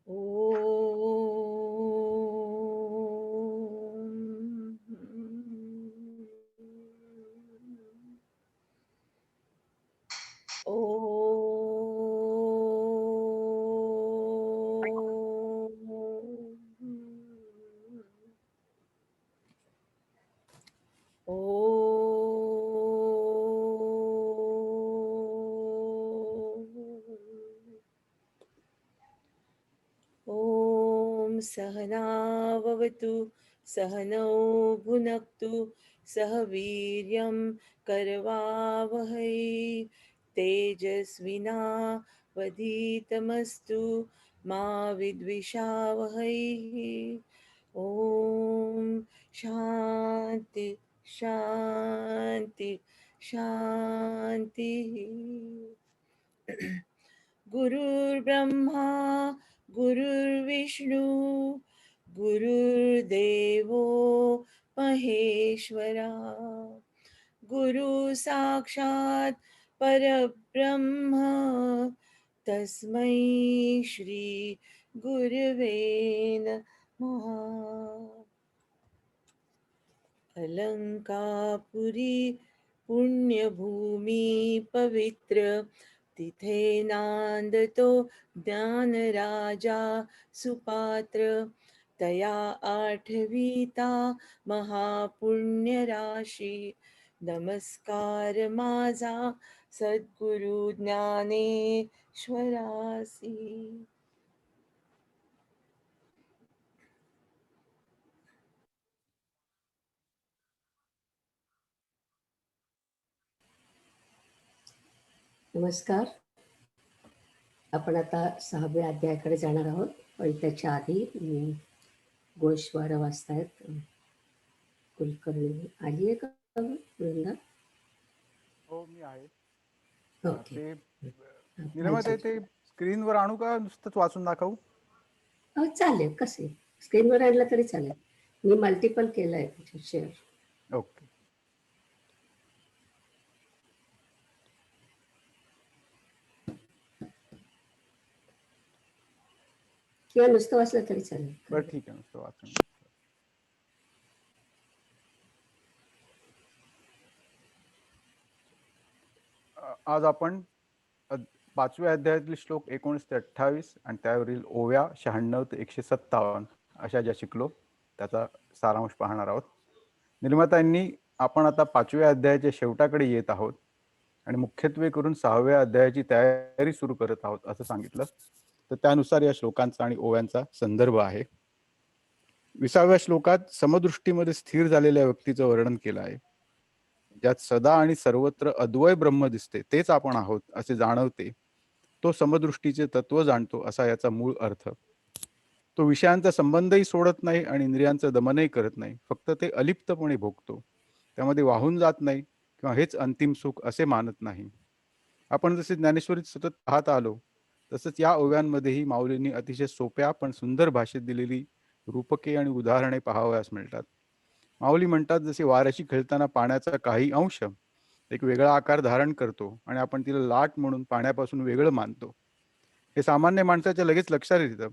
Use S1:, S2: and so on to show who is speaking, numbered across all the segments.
S1: ॐ सहनाववतु सहनौ भुनक्तु सह वीर्यं करवावहै तेजस्विनावधीतमस्तु मा विद्विषावहै। ॐ शान्ति शान्ति शान्तिः। गुरुर्ब्रह्मा गुरुर्विष्णु गुरुर्देवो महेश्वरा गुरु साक्षात् परब्रह्म तस्मै श्री गुरवे नमः। अलंकापुरी पुण्यभूमि पवित्र तिथे नांदतो ज्ञानराजा सुपात्र तया आठवीता महापुण्यराशी नमस्कार माझा सद्गुरु ज्ञानेश्वरासी।
S2: नमस्कार. आपण आता 6व्या अध्यायाकडे जाणार आहोत, पण त्याच्या आधी गोषवारा वाचतायत कुलकर्णी. आली आहे का वृंदा?
S3: हो, मी आहे.
S2: ओके.
S3: ते निलमते ते स्क्रीनवर आणू का नुसतंच वाचून दाखवू?
S2: चालेल, कसे स्क्रीनवर आणलं तरी चालेल. मी मल्टिपल केलं आहे शेअर.
S3: ओके.
S2: किंवा नुसतं वाचलं तरी चालेल.
S3: बरं, ठीक आहे, नुसतं वाचून. आज आपण 5व्या अध्यायातील श्लोक 19 ते 28 आणि त्यावरील ओव्या 96 ते 157 अशा ज्या शिकलो त्याचा सारांश पाहणार आहोत. निर्मात्यांनी आपण आता 5व्या अध्यायाच्या शेवटाकडे येत आहोत आणि मुख्यत्वे करून 6व्या अध्यायाची तयारी सुरू करत आहोत असं सांगितलं. तर त्यानुसार या श्लोकांचा आणि ओव्यांचा संदर्भ आहे. 20व्या श्लोकात समदृष्टीमध्ये स्थिर झालेल्या व्यक्तीचं वर्णन केलं आहे. ज्यात सदा आणि सर्वत्र अद्वय ब्रह्म दिसते, तेच आपण आहोत असे जाणवते, तो समदृष्टीचे तत्व जाणतो असा याचा मूळ अर्थ. तो विषयांचा संबंधही सोडत नाही आणि इंद्रियांचं दमनही करत नाही, फक्त ते अलिप्तपणे भोगतो. त्यामध्ये वाहून जात नाही किंवा हेच अंतिम सुख असे मानत नाही. आपण जसे ज्ञानेश्वरीत सतत पाहत आलो तसंच या ओव्यांमध्येही माऊलींनी अतिशय सोप्या पण सुंदर भाषेत दिलेली रूपके आणि उदाहरणे पाहावयास मिळतात. माऊली म्हणतात, जसे वाऱ्याशी खेळताना पाण्याचा काही अंश एक वेगळा आकार धारण करतो आणि आपण तिला लाट म्हणून पाण्यापासून वेगळं मानतो, हे सामान्य माणसाच्या लगेच लक्षात येतं.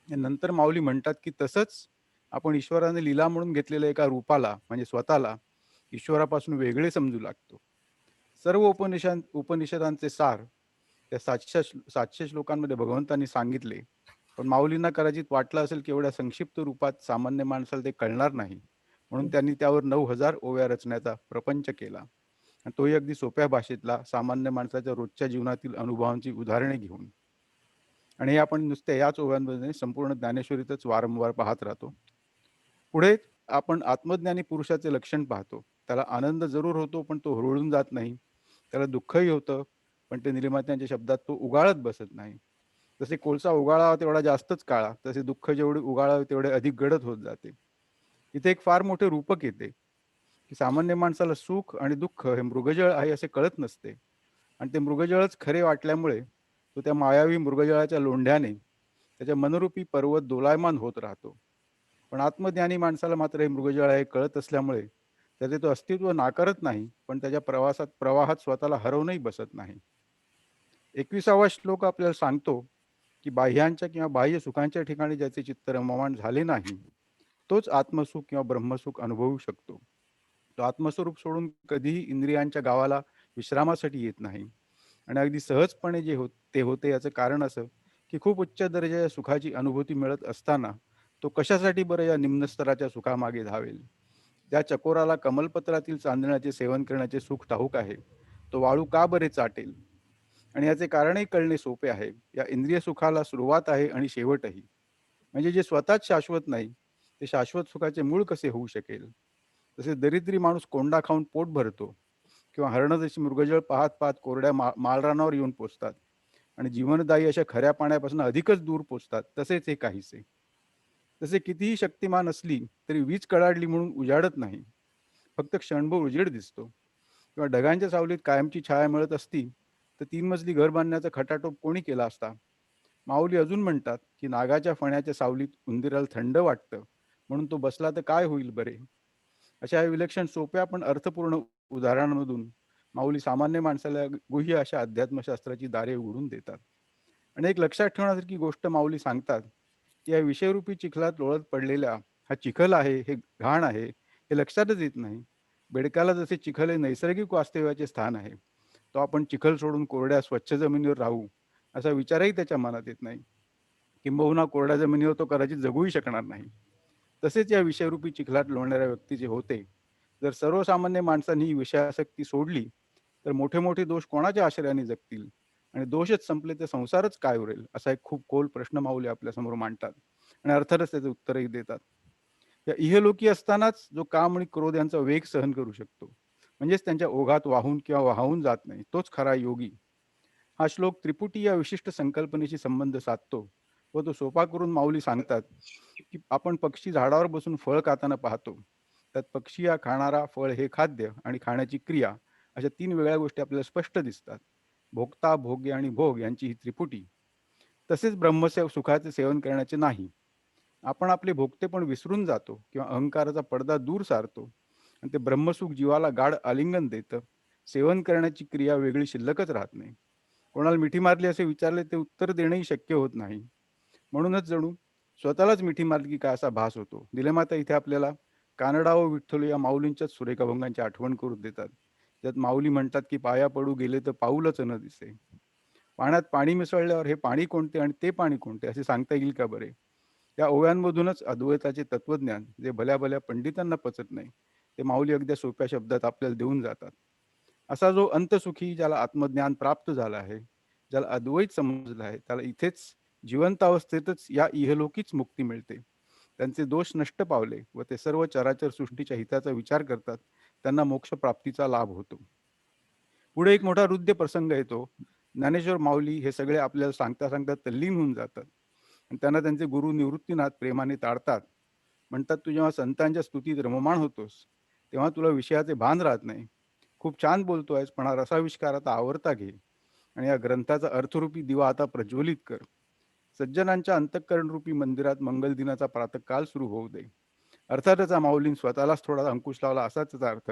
S3: नंतर माऊली म्हणतात की तसंच आपण ईश्वराने लीला म्हणून घेतलेल्या एका रूपाला म्हणजे स्वतःला ईश्वरापासून वेगळे समजू लागतो. सर्व उपनिषदांचे सार त्या 700 श्लोकांमध्ये भगवंतांनी सांगितले, पण माऊलींना कदाचित वाटलं असेल की एवढ्या संक्षिप्त रूपात सामान्य माणसाला ते कळणार नाही, म्हणून त्यांनी त्यावर 9000 ओव्या रचण्याचा प्रपंच केला आणि तोही अगदी सोप्या भाषेतला, सामान्य माणसाच्या रोजच्या जीवनातील अनुभवांची उदाहरणे घेऊन. आणि हे आपण नुसत्या याच ओव्यांमध्ये संपूर्ण ज्ञानेश्वरीतच वारंवार पाहत राहतो. पुढे आपण आत्मज्ञानी पुरुषाचे लक्षण पाहतो. त्याला आनंद जरूर होतो, पण तो हुरळून जात नाही. त्याला दुःखही होतं, पण ते निर्मात्यांच्या शब्दात तो उगाळत बसत नाही. जसे कोळसा उगाळावा तेवढा जास्तच काळा, तसे दुःख जेवढे उगाळावे तेवढे अधिक गडद होत जाते. इथे एक फार मोठे रूपक येते की सामान्य माणसाला सुख आणि दुःख हे मृगजळ आहे असे कळत नसते, आणि ते मृगजळच खरे वाटल्यामुळे तो त्या मायावी मृगजळाच्या लोंढ्याने त्याच्या मनरूपी पर्वत दोलायमान होत राहतो. पण आत्मज्ञानी माणसाला मात्र हे मृगजळ आहे कळत असल्यामुळे त्याचे तो अस्तित्व नाकारत नाही, पण त्याच्या प्रवाहात स्वतःला हरवूनही बसत नाही. 21वा श्लोक आपल्याला सांगतो की बाह्यांच्या किंवा बाह्य सुखांच्या ठिकाणी ज्याचे चित्त रममाण झाले नाही, तोच आत्मसुख किंवा ब्रह्मसुख अनुभवू शकतो. तो आत्मस्वरूप सोडून कधीही इंद्रियांच्या गावाला विश्रामासाठी येत नाही. आणि अगदी सहजपणे जे ते होते याचं कारण असं, की खूप उच्च दर्जाच्या सुखाची अनुभूती मिळत असताना तो कशासाठी बरं या निम्न स्तराच्या सुखामागे धावेल? त्या चकोराला कमलपत्रातील चांदण्याचे सेवन करण्याचे सुख ठाऊक आहे. तो वाळू का बरे चाटेल? आणि याचे कारणही कळणे सोपे आहे. या इंद्रिय सुखाला सुरुवात आहे आणि शेवटही. म्हणजे जे स्वतःच शाश्वत नाही, ते शाश्वत सुखाचे मूळ कसे होऊ शकेल? तसे दरिद्री माणूस कोंडा खाऊन पोट भरतो किंवा हरणं जशी मृगजळ पाहत पाहत कोरड्या माळरानावर येऊन पोचतात आणि जीवनदायी अशा खऱ्या पाण्यापासून अधिकच दूर पोचतात, तसेच हे काहीसे. तसे कितीही शक्तिमान असली तरी वीज कडाडली म्हणून उजाडत नाही, फक्त क्षणभर उजेड दिसतो. किंवा ढगांच्या सावलीत कायमची छाया मिळत असती तर 3 मजली घर बांधण्याचा खटाटोप कोणी केला असता? माऊली अजून म्हणतात की नागाच्या फण्याच्या सावलीत उंदीराला थंड वाटतं, म्हणून तो बसला तर काय होईल बरे? अशा विलक्षण सोप्या पण अर्थपूर्ण उदाहरणांमधून माऊली सामान्य माणसाला गुह्य अशा अध्यात्मशास्त्राची दारे उघडून देतात. आणि एक लक्षात ठेवण्यासारखी गोष्ट माऊली सांगतात, की या विषयरूपी चिखलात लोळत पडलेल्या हा चिखल आहे, हे घाण आहे, हे लक्षातच येत नाही. बेडकाला जसे चिखल हे नैसर्गिक वास्तव्याचे स्थान आहे, तो आपण चिखल सोडून कोरड्या स्वच्छ जमिनीवर राहू असा विचारही त्याच्या मनात येत नाही. किंबहुना कोरड्या जमिनीवर तो कदाचित जगूही शकणार नाही. तसेच या विषयरूपी चिखलात लोळणाऱ्या व्यक्तीचे होते. जर सर्वसामान्य माणसांनी ही विषयासक्ती सोडली तर मोठे मोठे दोष कोणाच्या आश्रयाने जगतील आणि दोषच संपले तर संसारच काय उरेल, असा एक खूप खोल प्रश्न माऊली आपल्यासमोर मांडतात आणि अर्थातच त्याचे उत्तरही देतात. या इहलोकी असतानाच जो काम आणि क्रोध यांचा वेग सहन करू शकतो, म्हणजेच त्यांच्या ओघात वाहून किंवा वाहून जात नाही, तोच खरा योगी. हा श्लोक त्रिपुटी या विशिष्ट संकल्पनेशी संबंध साधतो व तो सोपा करून माऊली सांगतात, की आपण पक्षी झाडावर बसून फळ खाताना पाहतो. त्यात पक्षी हा खाणारा, फळ हे खाद्य आणि खाण्याची क्रिया अशा 3 वेगळ्या गोष्टी आपल्याला स्पष्ट दिसतात. भोक्ता, भोग्य आणि भोग यांची ही त्रिपुटी. तसेच सुखाचे सेवन करण्याचे नाही. आपण आपले भोगतेपण विसरून जातो किंवा अहंकाराचा पडदा दूर सारतो आणि ते ब्रह्मसुख जीवाला गाढ आलिंगन देतं. सेवन करण्याची क्रिया वेगळी शिल्लकच राहत नाही. कोणाला मिठी मारली असे विचारले ते उत्तर देणंही शक्य होत नाही. म्हणूनच जणू स्वतःलाच मिठी मारली की काय असा भास होतो. दिलेमाता इथे आपल्याला कानडा व विठ्ठल या माऊलींच्याच सुरेखाभंगांची आठवण करून देतात. त्यात माऊली म्हणतात की पाया पडू गेले तर पाऊलच न दिसे. पाण्यात पाणी मिसळल्यावर हे पाणी कोणते आणि ते पाणी कोणते असे सांगता येईल का बरे? या ओव्यांमधूनच अद्वैताचे तत्वज्ञान जे भल्या भल्या पंडितांना पचत नाही, ते माऊली अगदी सोप्या शब्दात आपल्याला देऊन जातात. असा जो अंतसुखी ज्याला आत्मज्ञान प्राप्त झालं आहे, ज्याला अद्वैत समजलं आहे, त्याला इथेच जिवंत अवस्थेतच या इहलोकीच मुक्ती मिळते. त्यांचे दोष नष्ट पावले व ते सर्व चराचर सृष्टीच्या हिताचा विचार करतात, त्यांना मोक्ष प्राप्तीचा लाभ होतो. पुढे एक मोठा हृद्य प्रसंग येतो. ज्ञानेश्वर माऊली हे सगळे आपल्याला सांगता सांगता तल्लीन होऊन जातात आणि त्यांना त्यांचे गुरु निवृत्तीनाथ प्रेमाने ताडतात. म्हणतात, तू जेव्हा संतांच्या स्तुतीत रममाण होतोस तेव्हा तुला विषयाचे भान राहत नाही. खूप छान बोलतोयस, पण हा रसाविष्कार आता आवरता घे आणि या ग्रंथाचा अर्थरूपी दिवा आता प्रज्वलित कर. सज्जनांच्या अंतःकरणरूपी मंदिरात मंगल दिनाचा प्रातःकाल सुरू होऊ दे. अर्थातच हा माऊलीं स्वतःलाच थोडा अंकुश लावला असाच त्याचा अर्थ.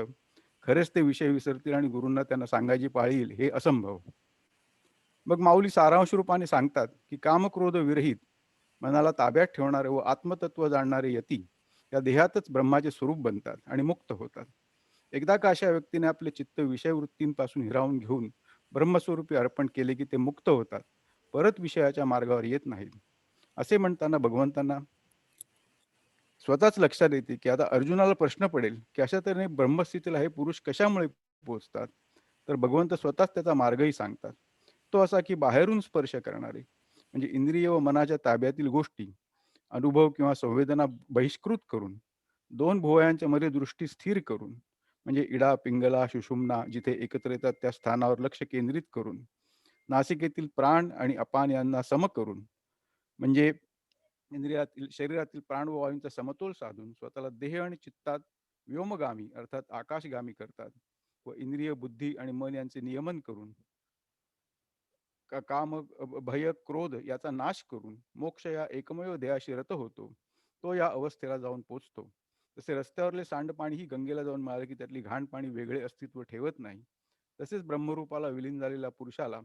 S3: खरेच ते विषय विसरतील आणि गुरूंना त्यांना सांगायची पाळी येईल हे असंभव. मग माऊली सारांश रूपाने सांगतात की कामक्रोध विरहित मनाला ताब्यात ठेवणारे व आत्मतत्व जाणणारे यती या देहातच ब्रह्माचे स्वरूप बनतात आणि मुक्त होतात. एकदा का अशा व्यक्तीने आपले चित्त विषयवृत्तींपासून हिरावून घेऊन ब्रह्मस्वरूपी अर्पण केले की ते मुक्त होतात, परत विषयाच्या मार्गावर येत नाहीत. असे म्हणताना भगवंतांना स्वतःच लक्षात येते की आता अर्जुनाला प्रश्न पडेल की अशा तऱ्हेने ब्रह्मस्थितीला हे पुरुष कशामुळे पोहोचतात. तर भगवंत स्वतःच त्याचा मार्गही सांगतात. तो असा की बाहेरून स्पर्श करणारे म्हणजे इंद्रिय व मनाच्या ताब्यातील गोष्टी अनुभव किंवा संवेदना बहिष्कृत करून, दोन भुवयांच्या मध्ये दृष्टी स्थिर करून, म्हणजे इडा पिंगला सुषुम्ना जिथे एकत्र येतात त्या स्थानावर लक्ष केंद्रित करून, नासिकेतील प्राण आणि अपान यांना सम करून, म्हणजे इंद्रियातील शरीरातील प्राण व वायूंचा समतोल साधून स्वतःला देह आणि चित्तात व्योमगामी अर्थात आकाशगामी करतात व इंद्रिय बुद्धी आणि मन यांचे नियमन करून काम भय क्रोध याचा नाश करून मोक्ष या एकमेव ध्येयाशी रत होतो. तो या अवस्थेला जाऊन पोचतो. जसे रस्त्यावरले सांडपाणी ही गंगेला जाऊन मिळाले की त्यातली घाण पाणी वेगळे अस्तित्व ठेवत नाही, तसेच ब्रह्मरूपाला विलीन झालेल्या पुरुषाला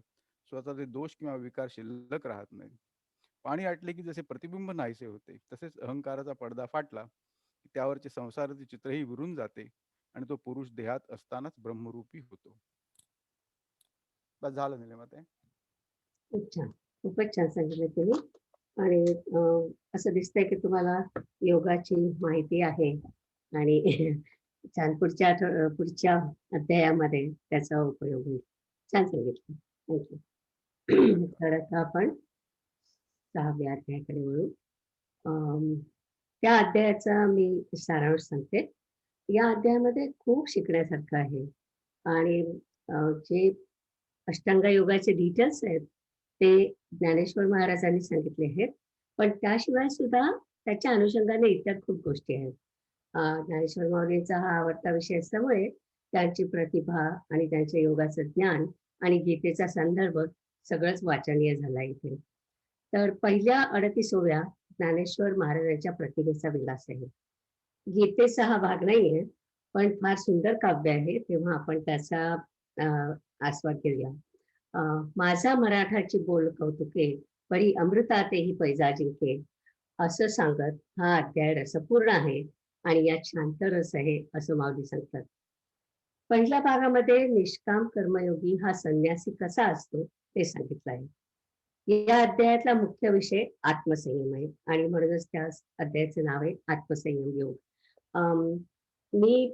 S3: स्वतःचे दोष किंवा विकार शिल्लक राहत नाही. पाणी आटले की जसे प्रतिबिंब नाहीसे होते, तसेच अहंकाराचा पडदा फाटला की त्यावरचे संसाराचे चित्रही विरून जाते आणि तो पुरुष देहात असतानाच ब्रह्मरूपी होतो. बस झालं निलेमाते.
S2: खूप छान. खूपच छान सांगितलं तुम्ही. आणि असं दिसतंय की तुम्हाला योगाची माहिती आहे आणि छान पुढच्या अध्यायामध्ये त्याचा उपयोग होईल. छान सांगितलं. थँक्यू. तर आता आपण 6व्या अध्यायाकडे वळू. अम, त्या अध्यायाचा मी सारांश सांगते. या अध्यायामध्ये खूप शिकण्यासारखं आहे आणि जे अष्टांग योगाचे डिटेल्स आहेत ते ज्ञानेश्वर महाराजांनी सांगितले आहेत. पण त्याशिवाय सुद्धा त्याच्या अनुषंगाने इतर खूप गोष्टी आहेत. ज्ञानेश्वर माऊलींचा हा आवडता विषय असल्यामुळे त्यांची प्रतिभा आणि त्यांच्या योगाचं ज्ञान आणि गीतेचा संदर्भ सगळंच वाचनीय झाला इथे. तर पहिल्या 38व्या ज्ञानेश्वर महाराजांच्या प्रतिभेचा विलास आहे. गीतेचा हा भाग नाहीये, पण फार सुंदर काव्य आहे, तेव्हा आपण त्याचा आस्वाद घेऊया. माझा मराठाची बोल कौतुके, परी अमृतातेही पैजा जिंके, असं सांगत हा अध्याय रसपूर्ण आहे आणि यात शांत रस आहे असं माऊली सांगतात. पहिल्या भागामध्ये निष्काम कर्मयोगी हा संन्यासी कसा असतो ते सांगितलं आहे. या अध्यायातला मुख्य विषय आत्मसंयम आहे आणि म्हणूनच त्या अध्यायाचं नाव आहे आत्मसंयम योग. मी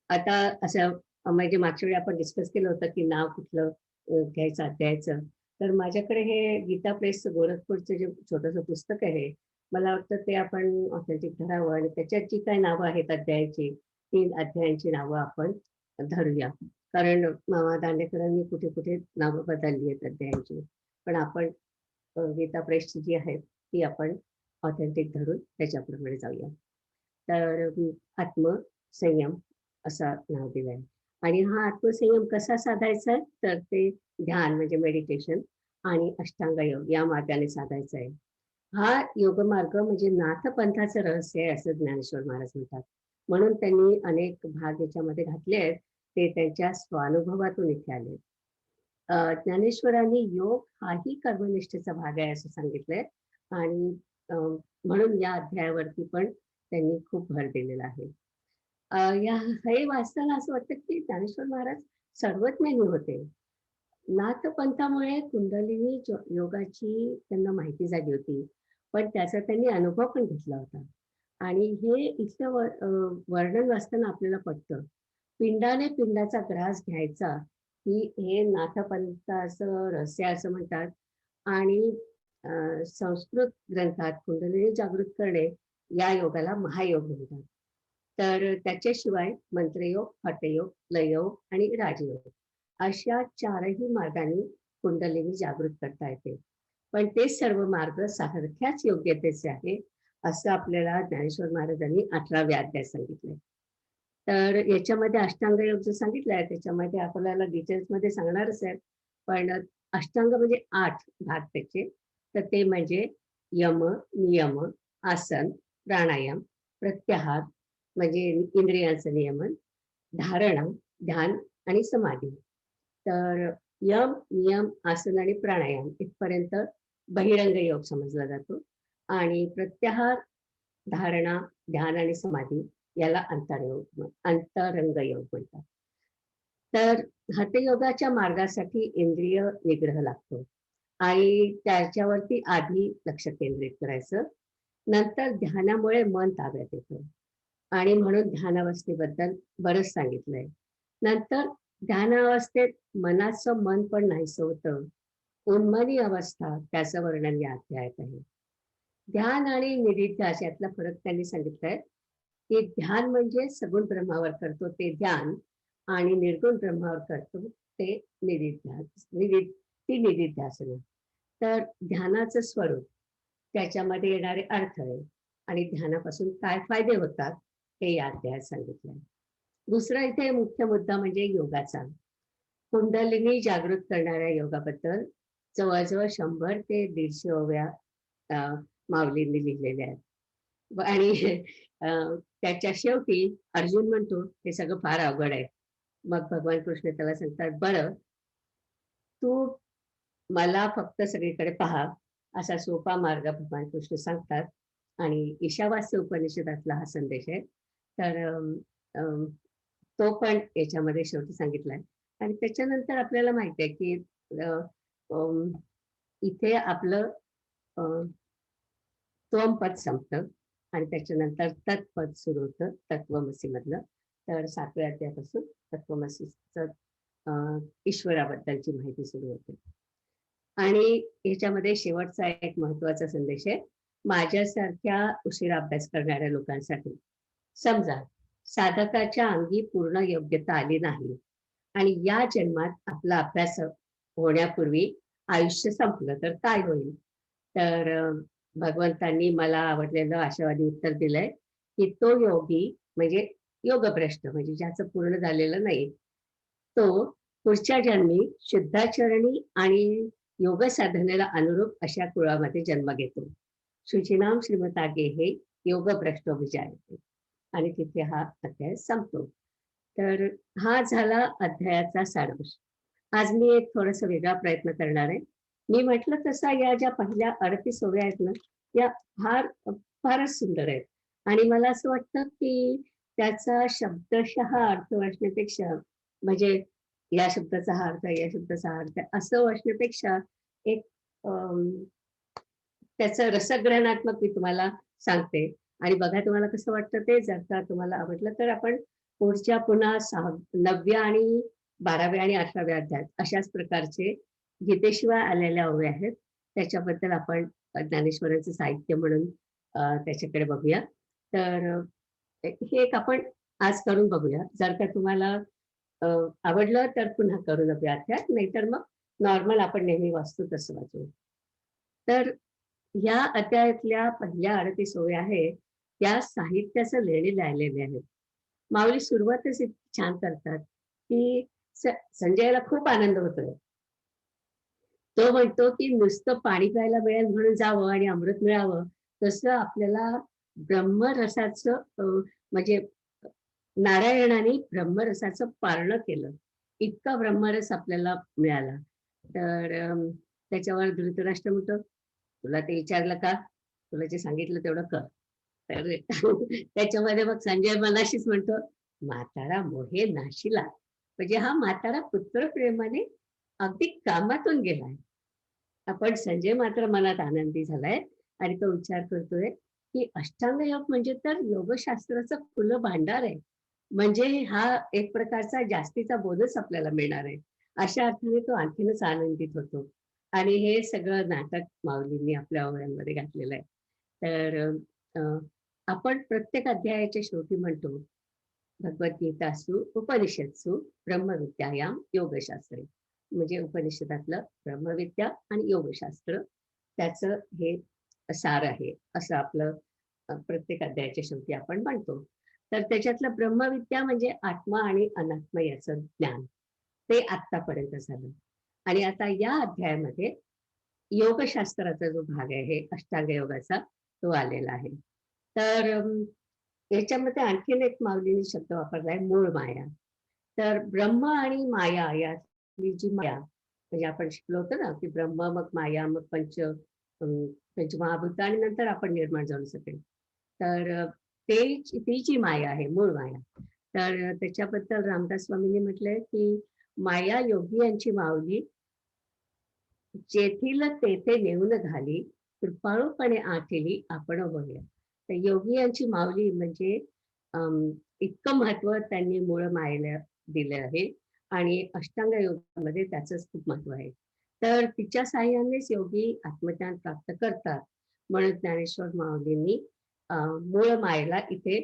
S2: आता असं म्हणजे मागच्या वेळी आपण डिस्कस केलं होतं की नाव कुठलं घ्यायचं अध्यायाचं. तर माझ्याकडे हे गीता प्रेसचं गोरखपूरचं जे छोटंसं पुस्तक आहे, मला वाटतं ते आपण ऑथेंटिक धरावं आणि त्याच्यात जी काही नावं आहेत अध्यायाची, 3 अध्यायांची नावं आपण धरूया. कारण दांडेकरांनी कुठे कुठे नावं बदलली आहेत अध्यायांची. पण आपण गीता प्रेसची जी आहेत ती आपण ऑथेंटिक धरून त्याच्याप्रमाणे जाऊया. तर आत्मसंयम असा नाव दिलंय. आणि हा आत्मसंयम कसा साधायचा तर ते ध्यान म्हणजे मेडिटेशन आणि अष्टांग योग या मार्गाने साधायचा आहे. हा योगमार्ग म्हणजे नाथपंथाचं रहस्य आहे असं ज्ञानेश्वर महाराज म्हणतात. म्हणून त्यांनी अनेक भाग याच्यामध्ये घातले आहेत. ते त्यांच्या स्वानुभवातून इथे आले. ज्ञानेश्वरांनी योग हाही कर्मनिष्ठेचा भाग आहे असं सांगितलंय आणि म्हणून या अध्यायावरती पण त्यांनी खूप भर दिलेला आहे. या हे वाचताना असं वाटतं की ज्ञानेश्वर महाराज सर्वज्ञानी होते. नाथपंथामुळे कुंडलिनी योगाची त्यांना माहिती झाली होती, पण त्याचा त्यांनी अनुभव पण घेतला होता. आणि हे इथलं वर्णन वाचताना आपल्याला पटतं. पिंडाने पिंडाचा ग्रास घ्यायचा हे नाथपंथाचं रहस्य असं म्हणतात. आणि संस्कृत ग्रंथात कुंडलिनी जागृत करणे या योगाला महायोग म्हणतात. तर त्याच्याशिवाय मंत्रयोग, हठयोग, लययोग आणि राजयोग अशा 4ही मार्गाने कुंडलिनी जागृत करता येते. पण ते सर्व मार्ग सारख्याच योग्यतेचे आहे असं आपल्याला ज्ञानेश्वर महाराजांनी 18व्या अध्यायात सांगितलंय. तर याच्यामध्ये अष्टांग योग जो सांगितलाय त्याच्यामध्ये आपल्याला डिटेल्समध्ये सांगणारच आहे. पण अष्टांग म्हणजे 8 भाग त्याचे. तर ते म्हणजे यम, नियम, आसन, प्राणायाम, प्रत्याहार म्हणजे इंद्रियांचं नियमन, धारणा, ध्यान आणि समाधी. तर यम, नियम, आसन आणि प्राणायाम इथपर्यंत बहिरंग योग समजला जातो आणि प्रत्याहार, धारणा, ध्यान आणि समाधी याला अंतरंग योग म्हणतात. तर हठयोगाच्या मार्गासाठी इंद्रिय निग्रह लागतो आणि त्याच्यावरती आधी लक्ष केंद्रित करायचं. नंतर ध्यानामुळे मन ताब्यात येतं आणि म्हणून ध्यानावस्थेबद्दल बरंच सांगितलंय. नंतर ध्यानावस्थेत मनाचं मन पण नाहीसं होतं. उन्मनी अवस्था त्याचं वर्णन या अध्यायात आहे. ध्यान आणि निधिध्यास यातला फरक त्यांनी सांगितलाय की ध्यान म्हणजे सगुण ब्रह्मावर करतो ते ध्यान आणि निर्गुण ब्रह्मावर करतो ते निधिध्यासन. तर ध्यानाचं स्वरूप, त्याच्यामध्ये येणारे अर्थ आहे आणि ध्यानापासून काय फायदे होतात हे या अध्यायात सांगितलंय. दुसरा इथे मुख्य मुद्दा म्हणजे योगाचा. कुंडलिनी जागृत करणाऱ्या योगाबद्दल जवळजवळ 100 ते 150 ओव्या माऊलींनी लिहिलेल्या आहेत. आणि त्याच्या शेवटी अर्जुन म्हणतो हे सगळं फार अवघड आहे. मग भगवान कृष्ण त्याला सांगतात, बरं तू मला फक्त सगळीकडे पहा असा सोपा मार्ग भगवान कृष्ण सांगतात. आणि ईशावास्य उपनिषदातला हा संदेश आहे. तर अम, तो पण याच्यामध्ये शेवटी सांगितलाय. आणि त्याच्यानंतर आपल्याला माहिती आहे की अ, अम, इथे आपलं त्वम पद संपतं आणि त्याच्यानंतर तत्पद सुरू होतं तत्वमसी मधलं. तर 7व्या अध्यायापासून तत्वमसीचं ईश्वराबद्दलची माहिती सुरू होते. आणि याच्यामध्ये शेवटचा एक महत्वाचा संदेश आहे माझ्यासारख्या उशिरा अभ्यास करणाऱ्या लोकांसाठी. समजा साधकाच्या अंगी पूर्ण योग्यता आली नाही आणि या जन्मात आपला अभ्यास होण्यापूर्वी आयुष्य संपलं तर काय होईल. तर भगवंतांनी मला आवडलेलं आशावादी उत्तर दिलंय की तो योगी म्हणजे योगभ्रष्ट म्हणजे ज्याचं पूर्ण झालेलं नाही तो पुढच्या जन्मी शुद्धाचरणी आणि योग साधनेला अनुरूप अशा कुळामध्ये जन्म घेतो. शुचिनाम श्रीमतागे हे योग भ्रष्ट विचारते. आणि तिथे हा अध्याय संपतो. तर हा झाला अध्यायाचा सारांश. आज मी एक थोडस वेगळा प्रयत्न करणार आहे. मी म्हटलं तसा या ज्या पहिल्या 38 ओव्या आहेत ना या फारच सुंदर आहेत. आणि मला असं वाटतं की त्याचा शब्दशः अर्थ वाचण्यापेक्षा म्हणजे या शब्दाचा हा अर्थ या शब्दाचा हा अर्थ असं वाचण्यापेक्षा एक त्याचं रसग्रहणात्मक मी तुम्हाला सांगते आणि बघा तुम्हाला कसं वाटतं ते. जर का तुम्हाला आवडलं तर आपण पुढच्या पुन्हा 9व्या आणि 12व्या आणि 18व्या अध्यायात अशाच प्रकारचे गीतेशिवाय आलेल्या ओव्या आहेत त्याच्याबद्दल आपण ज्ञानेश्वरांचं साहित्य म्हणून त्याच्याकडे बघूया. तर हे एक आपण आज करून बघूया. जर का तुम्हाला आवडलं तर पुन्हा करू नका अध्याय, नाहीतर मग नॉर्मल आपण नेहमी वाचतो तसं वाचू. तर या अध्यायातल्या पहिल्या 38 ओव्या आहेत त्या साहित्याचं लेणे लिहिलेले आहेत. माऊली सुरुवातच इतकी छान करतात की संजयला खूप आनंद होतोय. तो म्हणतो की नुसतं पाणी प्यायला मिळेल म्हणून जावं आणि अमृत मिळावं तसं आपल्याला ब्रह्मरसाचं म्हणजे नारायणाने ब्रह्मरसाचं पारणं केलं. इतका ब्रह्मरस आपल्याला मिळाला. तर त्याच्यावर धृतराष्ट्र म्हणतो तुला ते विचारलं का, तुला जे सांगितलं तेवढं कर. तर त्याच्यामध्ये मग संजय मनाशीच म्हणतो म्हातारा मोहे नाशिला. म्हणजे हा म्हातारा पुत्र प्रेमाने अगदी कामातून गेलाय. आपण संजय मात्र मनात आनंदी झालाय आणि तो विचार करतोय की अष्टांग योग म्हणजे तर योगशास्त्राचं खुलं भांडार आहे. म्हणजे हा एक प्रकारचा जास्तीचा बोनस आपल्याला मिळणार आहे. अशा अर्थाने तो आणखीनच आनंदित होतो. आणि हे सगळं नाटक माऊलींनी आपल्या ओव्यांमध्ये घातलेलं आहे. तर आपण प्रत्येक अध्यायाच्या शेवटी म्हणतो भगवद्गीतासु उपनिषत्सु ब्रह्मविद्यायाम योगशास्त्रे. म्हणजे उपनिषदातलं ब्रह्मविद्या आणि योगशास्त्र त्याचं हे सार आहे असं आपलं प्रत्येक अध्यायाच्या शेवटी आपण म्हणतो. तर त्याच्यातलं ब्रह्मविद्या म्हणजे आत्मा आणि अनात्मा याचं ज्ञान ते आत्तापर्यंत झालं. आणि आता या अध्यायामध्ये योगशास्त्राचा जो भाग आहे अष्टांग योगाचा तो आलेला आहे. तर याच्यामध्ये आणखीन एक माऊलीने शब्द वापरलाय मूळ माया. तर ब्रह्म आणि माया यातली जी माया म्हणजे आपण शिकलो होतो ना की ब्रह्म मग माया मग पंचमहाभूत आणि नंतर आपण निर्माण झालो सगळे. तर ती जी माया आहे मूळ माया तर त्याच्याबद्दल रामदास स्वामींनी म्हटलंय की माया योगी यांची माऊली जेथील तेथे नेऊन घाली कृपाळूपणे आठेली आपण होऊया. तर योगी यांची माऊली म्हणजे इतकं महत्व त्यांनी मूळ मायेला दिलं आहे आणि अष्टांग योगामध्ये त्याचंच खूप महत्व आहे. तर तिच्या साह्यानेच योगी आत्मज्ञान प्राप्त करतात म्हणून ज्ञानेश्वर माऊलींनी मूळ मायेला इथे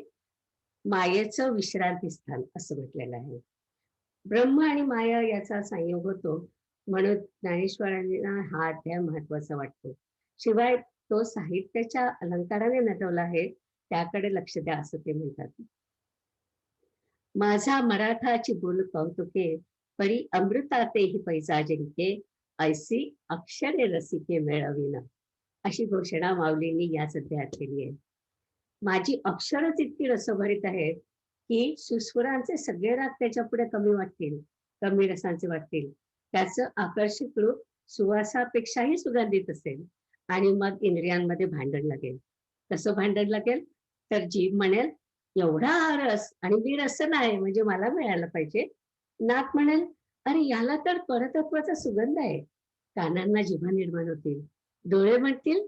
S2: मायेचं विश्रांती स्थान असं म्हटलेलं आहे. ब्रह्म आणि माया याचा संयोग होतो म्हणून ज्ञानेश्वरांना हा अध्याय महत्वाचा वाटतो. शिवाय तो साहित्याच्या अलंकाराने नटवला आहे त्याकडे लक्ष द्या असं ते म्हणतात. माझा मराठाची बोल कौतुके परी अमृतातेही पैसा जिंके ऐसी अक्षरे रसिके मिळविना. अशी घोषणा माऊलींनी याच अध्यायात केली आहे. माझी अक्षरच इतकी रसभरीत आहेत की सुस्वरांचे सगळे राग त्याच्या पुढे कमी वाटतील, कमी रसांचे वाटतील. त्याचं आकर्षक रूप सुवासापेक्षाही सुगंधित असेल आणि मग इंद्रियांमध्ये भांडण लागेल. कसं भांडण लागेल? तर जीभ म्हणेल एवढा हा रस आणि मी रस नाही म्हणजे मला मिळायला पाहिजे. नाक म्हणेल अरे याला तर परतत्वाचा सुगंध आहे. कानांना जिभा निर्माण होतील. डोळे म्हणतील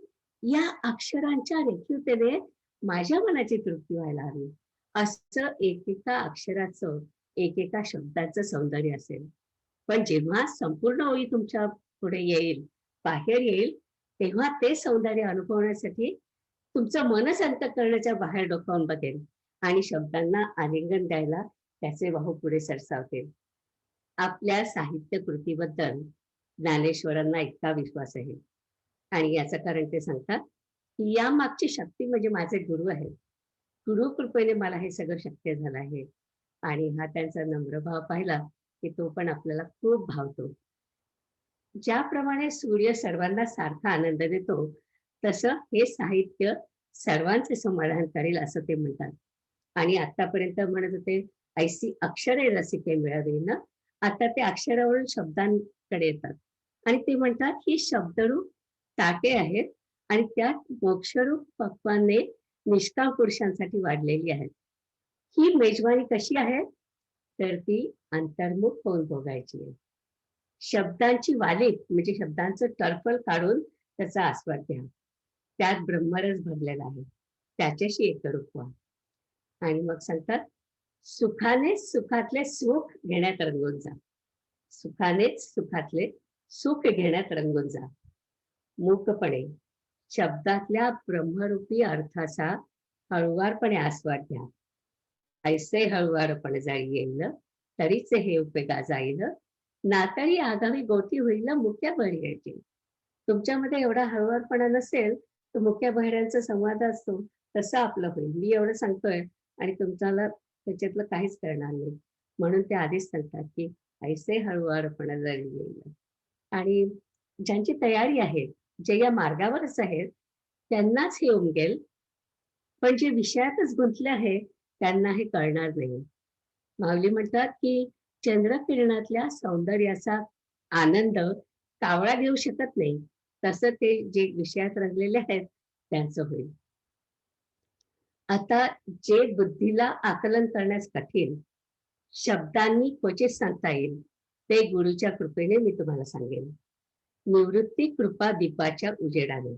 S2: या अक्षरांच्या रेखीवतेने माझ्या मनाची तृप्ती व्हायला हवी. असं एकेका अक्षराचं एकेका शब्दाचं सौंदर्य असेल. पण जेव्हा संपूर्ण ओळी तुमच्या पुढे येईल, बाहेर येईल, तेव्हा ते सौंदर्य अनुभवण्यासाठी तुमचं मनच अंतःकरणाच्या बाहेर डोकावून बघेल आणि शब्दांना आलिंगन द्यायला त्याचे बाहू पुढे सरसावतील. आपल्या साहित्य कृतीबद्दल ज्ञानेश्वरांना इतका विश्वास आहे आणि याचं कारण ते सांगतात की या मागची शक्ती म्हणजे माझे गुरु आहेत. गुरु कृपेने मला हे सगळं शक्य झालं आहे. आणि हा त्यांचा नम्र भाव पाहिला की तो पण आपल्याला खूप भावतो. ज्याप्रमाणे सूर्य सर्वांना सारखा आनंद देतो तसं हे साहित्य सर्वांचे समाधान करेल असं ते म्हणतात. आणि आतापर्यंत म्हणत होते ऐसी अक्षरे रसिके मिळावी ना, आता ते अक्षरावरून शब्दांकडे येतात आणि ते म्हणतात ही शब्दरूप ताटे आहेत आणि त्यात मोक्षरूप पक्वाने निष्काम पुरुषांसाठी वाढलेली आहेत. ही मेजवानी कशी आहे? तर ती अंतर्मुख होऊन भोगायची आहे. शब्दांची वालीत म्हणजे शब्दांचं टर्फल काढून त्याचा आस्वाद घ्या. त्यात ब्रह्मरस भरलेला आहे, त्याच्याशी एकरूप व्हा. आणि मग सांगतात सुखाने सुखातले सुख घेण्यात रंगून जा. सुखानेच सुखातले सुख घेण्यात रंगून जा. मूकपणे शब्दातल्या ब्रह्मरूपी अर्थाचा हळुवारपणे आस्वाद घ्या. ऐसे हळुवारपणे येईल तरीच हे उपयोगा जाईल. नातळी आगामी गोटी होईल मुक्या बहिऱ्याची. तुमच्यामध्ये एवढा हळुवारपणा नसेल तर मुक्या बहिऱ्यांचा संवाद असतो तसं आपलं होईल. मी एवढं सांगतोय आणि तुमच्याला त्याच्यातलं काहीच करणार नाही. म्हणून ते आधीच सांगतात की ऐसे हळुवारपणा येईल. आणि ज्यांची तयारी आहे, जे या मार्गावरच आहेत त्यांनाच हे उमगेल. पण जे विषयातच गुंतले आहे त्यांना हे कळणार नाही. माऊली म्हणतात की चंद्रकिरणातल्या सौंदर्याचा आनंद कावळा घेऊ शकत नाही, तसं ते जे विषयात रंगलेले आहेत त्यांचं होईल. आता जे बुद्धीला आकलन करण्यास कठीण शब्दांनी क्वचित सांगता येईल ते गुरुच्या कृपेने मी तुम्हाला सांगेन. निवृत्ती कृपा दीपाच्या उजेडाने.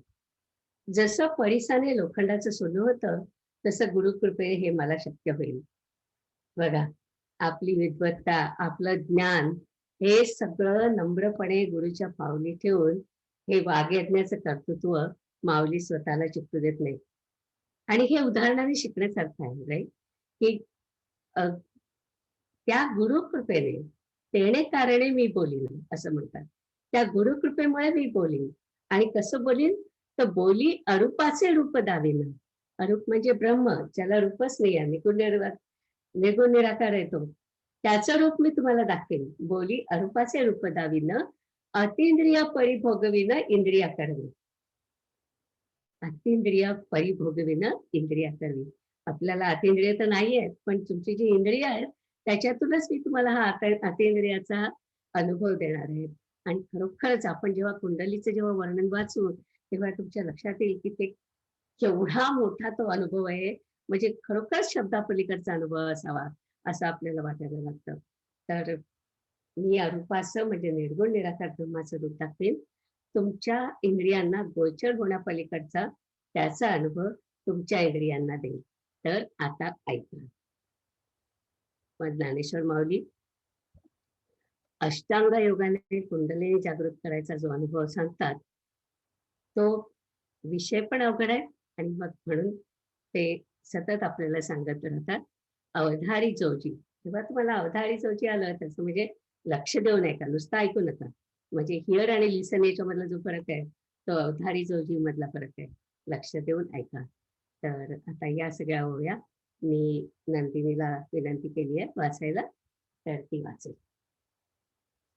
S2: जसं परिसाने लोखंडाचं सोनं होतं तसं गुरुकृपेने हे मला शक्य होईल. बघा आपली विद्वत्ता, आपलं ज्ञान हे सगळं नम्रपणे गुरुच्या पावली ठेवून हे वाग्यज्ञाचं कर्तृत्व माऊली स्वतःला चिपटू देत नाही. आणि हे उदाहरणाने शिकण्यासारखं आहे राईट की त्या गुरुकृपेने तेणे कारणे मी बोलीन असं म्हणतात. त्या गुरुकृपेमुळे मी बोलीन. आणि कसं बोलीन? तर बोली अरूपाचे रूप दाविन. अरूप म्हणजे ब्रह्म, ज्याला रूपच नाही आहे, निर्गुण निराकार आहे तो. त्याचं रूप मी तुम्हाला दाखवेन. बोली अरूपाचे रूप दाविन अतिंद्रिय परिभोगविन इंद्रिया करवी. अतिंद्रिय परिभोगविन इंद्रिया करवी. आपल्याला अतिंद्रिय तर नाही आहेत, पण तुमची जी इंद्रिय आहेत त्याच्यातूनच मी तुम्हाला हा अतिंद्रियाचा अनुभव देणार आहे. आणि खरोखरच आपण जेव्हा कुंडलीचं जेव्हा वर्णन वाचू तेव्हा तुमच्या लक्षात येईल की ते केवढा मोठा तो अनुभव आहे. म्हणजे खरोखरच शब्दापलीकडचा अनुभव असावा असं आपल्याला वाटायला लागतं. तर मी अरूपाचं म्हणजे निर्गुण निराकार ब्रह्माचं रूप दाखवेन. तुमच्या इंद्रियांना गोचर होण्यापलीकडचा त्याचा अनुभव तुमच्या इंद्रियांना देईल. तर आता ऐका. मग ज्ञानेश्वर माऊली अष्टांग योगाने कुंडलिनी जागृत करायचा जो अनुभव सांगतात तो विषय पण अवघड आहे. आणि मग म्हणून ते सतत आपल्याला सांगत राहतात अवधारी जोजी. जेव्हा तुम्हाला अवधारी जोजी आलं तसं म्हणजे लक्ष देऊ नये का, नुसतं ऐकू नका. म्हणजे हिअर आणि लिसन याच्यामधला जो फरक आहे तो अवधारी जोजी मधला फरक आहे. लक्ष देऊन ऐका. तर आता या सगळ्या ओव्या मी नंदिनीला विनंती केली आहे वाचायला, तर ती वाचेल.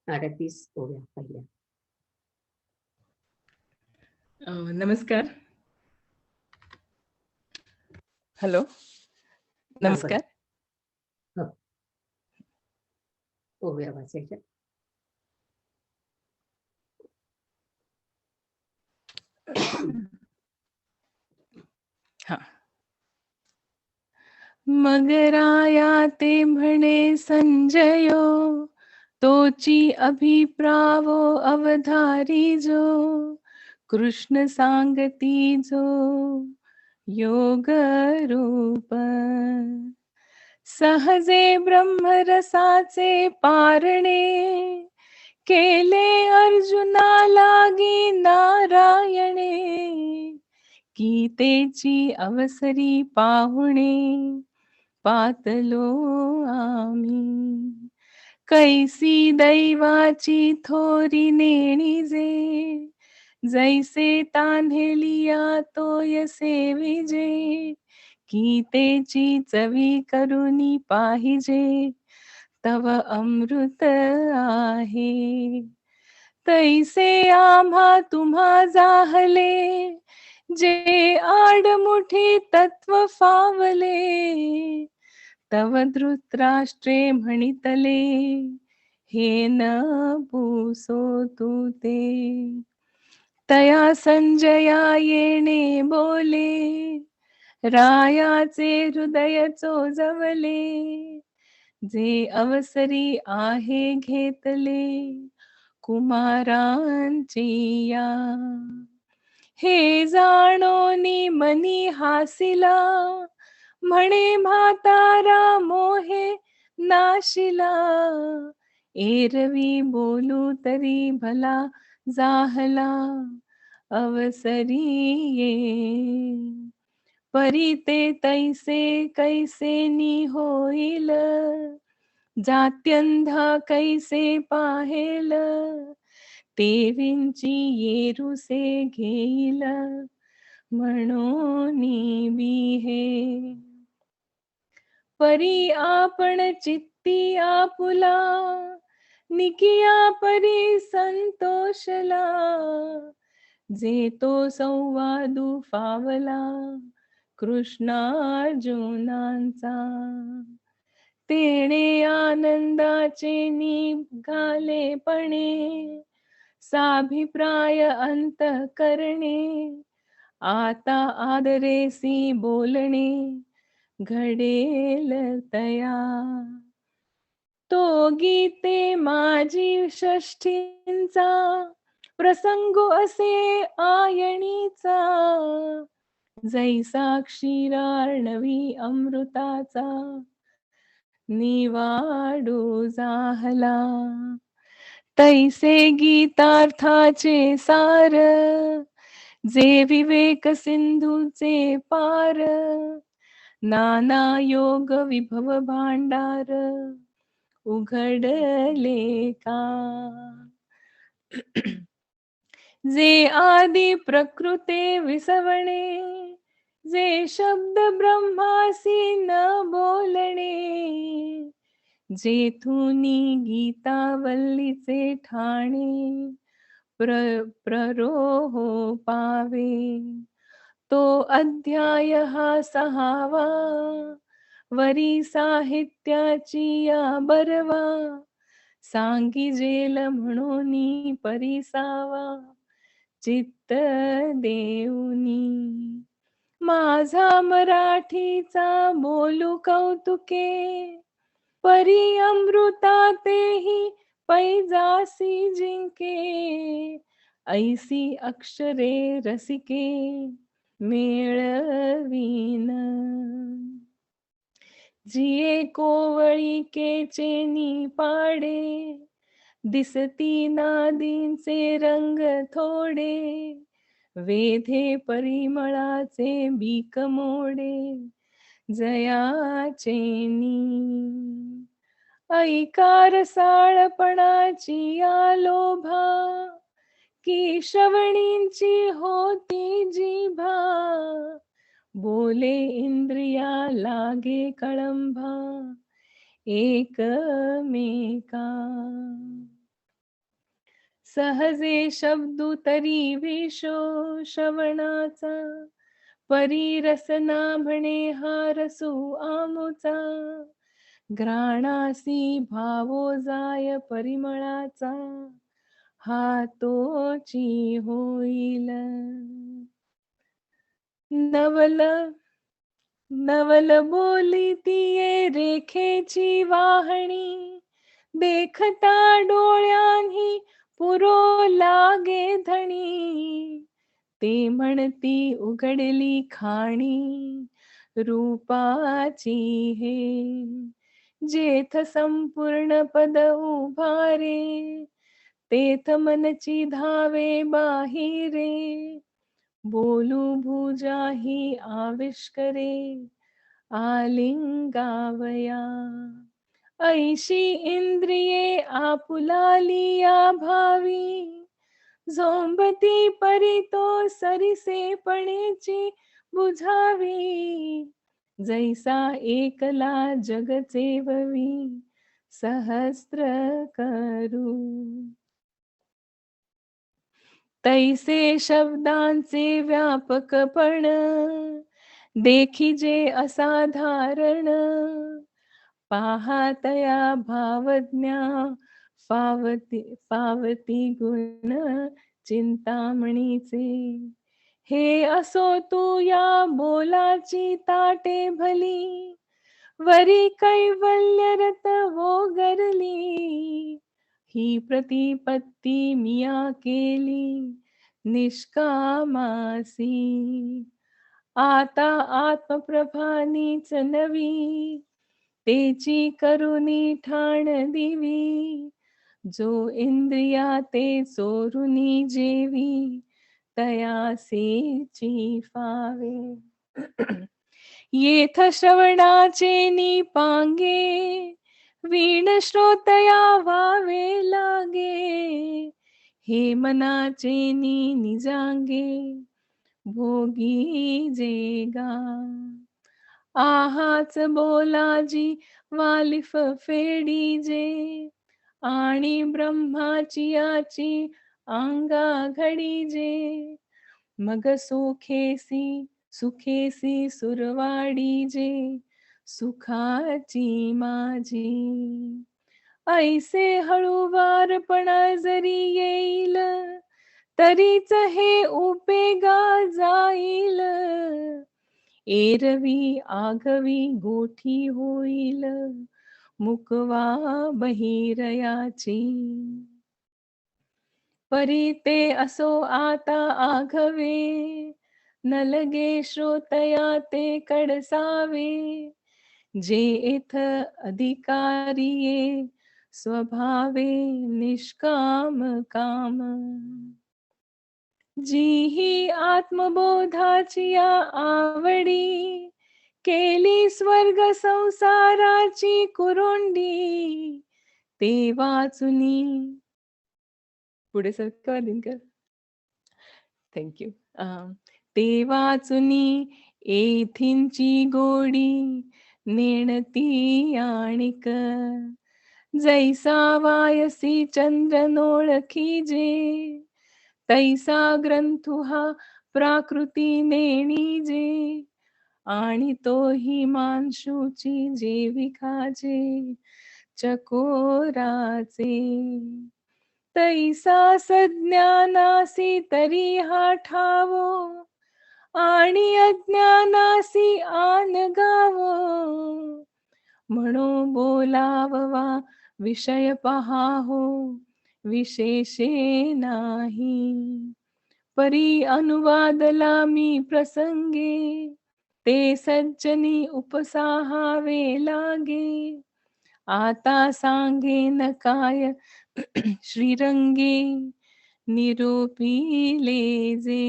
S2: 38 ओव्या पहिल्या.
S4: नमस्कार. हॅलो, नमस्कार.
S2: हो, ओव्या वाचायच्या.
S4: मगराया ते म्हणे संजयो, तोची अभिप्रावो अवधारी जो, कृष्ण सांगती जो योग रूप. सहजे ब्रह्मरसाचे पारणे, केले अर्जुना लागी नारायणे. गीतेची अवसरी पाहुणे, पातलो आम्ही. कैसी दैवाची थोरी नेणी जे, जैसे तान्हेलिया तोय सेविजे. गीतेची चवी करुनी पाहिजे, तव अमृत आहे. तैसे आम्हा तुम्हा जाहले, जे आडमुठी तत्व फावले. तव धृतराष्ट्रे म्हणितले, हे न पुसो तू ते. तया संजया येणे बोले, रायाचे हृदय चोजवले. जे अवसरी आहे घेतले, कुमारांची या. हे जाणोनी मनी हासिला, म्हणे म्हातारा मोहे नाशिला. एरवी बोलू तरी भला जाहला, अवसरी ये. परी ते तैसे कैसेनी होईल, जात्यंधा कैसे पाहेल. तेवींची येरुसे घेईल, म्हणून बिहे. परी आपण चित्ती आपुला, निकिया परी संतोषला. जे तो संवादू फावला, कृष्णार्जुनांचा. तेणे आनंदाचे निघालेपणे, साभिप्राय अंत करणे. आता आदरेसी बोलणे, घडेल तया. तो गीते माझी षष्ठींचा, प्रसंग असे आयणीचा. जैसा क्षीरार्णवी अमृताचा, निवाडू जाहला. तैसे गीतार्थाचे सार, जे विवेक सिंधूचे पार. नाना योग विभव भांडार, उघडले का. जे आदि प्रकृते विसवणे, जे शब्द ब्रह्मासी न बोलणे. जेथुनी गीतावल्लीचे ठाणे, प्ररोहो पावे. तो अध्याय हा 6वा, वरी साहित्याची या बरवा. सांगिजेल म्हणून परिसावा, चित्त देऊनी. माझा मराठीचा बोलू कौतुके, परी अमृता तेही पैजासी जिंके. ऐसी अक्षरे रसिके, मेळवीन. जिये कोवळीकेचे निपाडे, दिसती नादींचे रंग थोडे. वेधे परिमळाचे बीक मोडे, जयाचेनी. ऐकार साळपणाची या लोभा, की श्रवणींची होती जिभा. बोले इंद्रिया लागे कळंभा, एकमेका. सहजे शब्दू तरी विशो श्रवणाचा, परी रसना म्हणे हा रसू आमुचा. घ्राणासी भावो जाय परिमळाचा, हा तोची होईल. नवल नवल बोली तिये रेखेची वाहणी, देखता डोळ्यांनी पुरो लागे धणी. ते म्हणती उघडली खाणी रूपाची हे, जेथ संपूर्ण पद उभारे, तेथ मनची धावे बाहिरे. बोलू भुजाही आविष्करे, आलिंगावया. ऐशी इंद्रिये आपुलालिया भावी, झोंबती परी तो सरिसेपणेची बुझावी. जैसा एकला जगचे ववी, सहस्त्र करू. तैसे शब्दांचे व्यापकपण, देखिजे असाधारण. पाहतया भावज्ञा पावती गुण चिंतामणीचे. हे असो तू या बोलाची ताटे भली, वरी कैवल्यरत वोगरली. ही प्रतिपत्ती मिया केली निष्कामासी. आता आत्मप्रभानीच नवी, तेची करुणी ठाण दिवी. जो इंद्रिया ते चोरुनी जेवी, तयासेची फावे. येथ श्रवणाचे निपांगे, वीण श्रोतया व्हावे लागे. हे मनाचे निजांगे, भोगी जेगा. आहाच बोलाजी वालिफ फेडीजे, आणि ब्रह्माची याची अंगा घडीजे. मग सुखेसी सुरवाडीजे, सुखाची माझी. ऐसे हळूवारपणा जरी येईल, तरीच हे उपेगा जाईल. एरवी आगवी गोठी होईल, मुकवा बहिरयाची. परी ते असो आता आघवे, न लगे श्रोतया ते कडसावे. जे इथ अधिकारिये, स्वभावे निष्काम काम. जी ही आत्मबोधाची आवडी, केली स्वर्ग संसाराची कुरुंडी. ते वाचुनी पुढे सरका दिनकर. थँक्यू. ते वाचुनी येथींची गोडी, नेणती आणिक. जैसा वायसी चंद्र ओळखीजे, तैसा ग्रंथु हा प्राकृती नेणीजे. आणि तोही मानशूची जेवी खाजे, चकोराचे. तैसा सज्ञानासी तरी हा ठावो, आणि अज्ञानासी आन गावो. म्हणो बोलाववा विषय पहाहो, विशेषे नाही. परी अनुवादला मी प्रसंगे, ते सज्जनी उपसाहावे लागे. आता सांगेन काय श्रीरंगे, निरोपिले जे.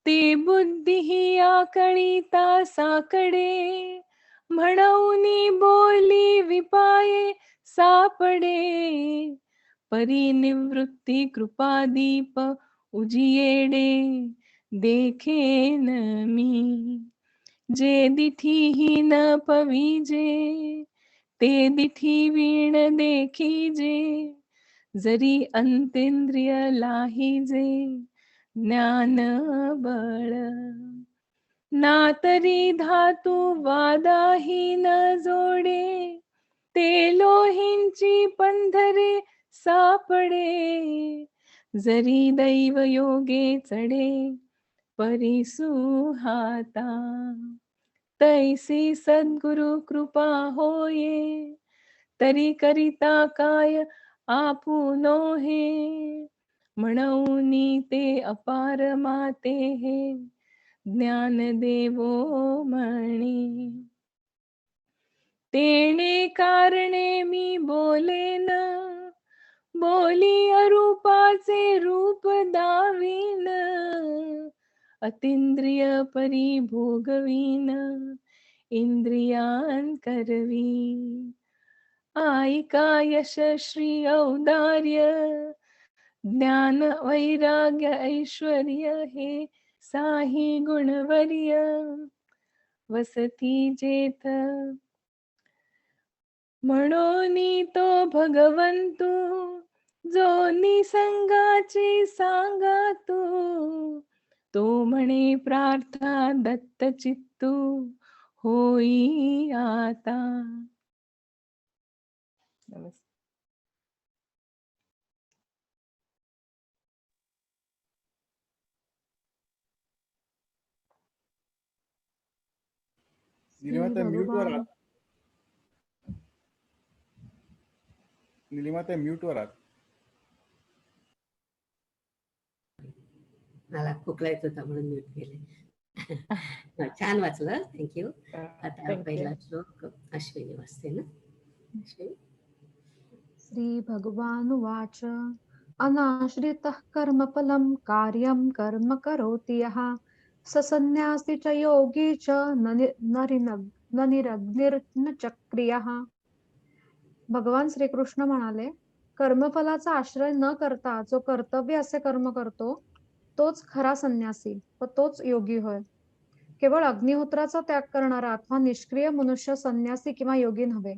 S4: ते बुद्धी ही आकळीता साकडे, म्हणूनी बोली विपाये सापडे. परी निवृत्ती कृपादीप उजियेडे, देखेन मी. जे दिठी न पविजे, ते दिठी वीण देखीजे. जरी अंतेंद्रिय लाहीजे, ज्ञान बळ. ना तरी धातू वादाही न जोडे, ते लोहींची पंधरे सापडे. जरी दैव योगे चढे, परिसुहाता तैसी सद्गुरु कृपा होये तरी करिता काय आपुनो हे म्हणूनी ते अपार माते हे ज्ञान देवो म्हणी तेने कारणे मी बोलेन बोली अरूपाचे रूप दावीन अतींद्रिय परिभोगवीन इंद्रियान करवी आयिका यश श्री औदार्य ज्ञान वैराग्य ऐश्वर्य हे साही गुणवर्य वसती जेथ म्हणून तो भगवंतू जो निसंगाची सांगा तो म्हणे प्रार्था दत्त चित्तू होई आता. नमस्ते.
S3: निलिमाताई म्यूटवर आहात. निलिमाताई म्यूटवर आहात.
S2: मला खोकला येत होता म्हणून म्यूट केले. छान वाचलं, थँक्यू. आता पहिला श्लोक अश्विनी वाचते ना.
S5: श्री भगवानुवाच अनाश्रितः कर्मफलं कार्यं कर्म करोति यः स संन्यासी च योगी च न निरग्निर्न चक्रियः. भगवान श्रीकृष्ण म्हणाले, कर्मफलाचा आश्रय न करता जो कर्तव्य असे कर्म करतो तोच खरा संन्यासी व तोच योगी होय. केवळ अग्निहोत्राचा त्याग करणारा अथवा निष्क्रिय मनुष्य संन्यासी किंवा योगी नव्हे.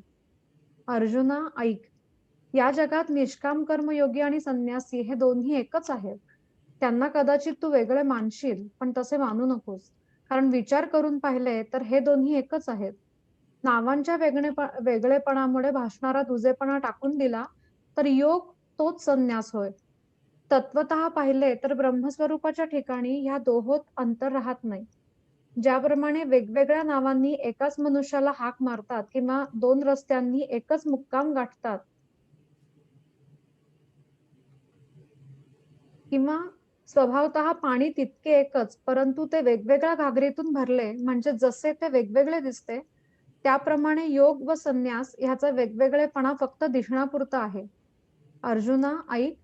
S5: अर्जुना ऐक, या जगात निष्काम कर्मयोगी आणि संन्यासी हे दोन्ही एकच आहेत. त्यांना कदाचित तू वेगळे मानशील, पण तसे मानू नकोस, कारण विचार करून पाहिले तर हे दोन्ही एकच आहेत. नावांच्या वेगळेपणामुळे भासणारा दुजेपणा टाकून दिला तर योग तोच संन्यास होय. तत्वतः पाहिले तर ब्रह्मस्वरूपाच्या ठिकाणी ह्या दोहोत अंतर राहत नाही. ज्याप्रमाणे वेगवेगळ्या नावांनी एकाच मनुष्याला हाक मारतात किंवा दोन रस्त्यांनी एकच मुक्काम गाठतात, किंवा स्वभावतः पाणी तितके एकच परंतु ते वेगवेगळ्या घागरीतून भरले म्हणजे जसे ते वेगवेगळे दिसते, त्याप्रमाणे योग व संन्यास ह्याचा वेगवेगळेपणा फक्त दिसण्यापुरता आहे. अर्जुना ऐक,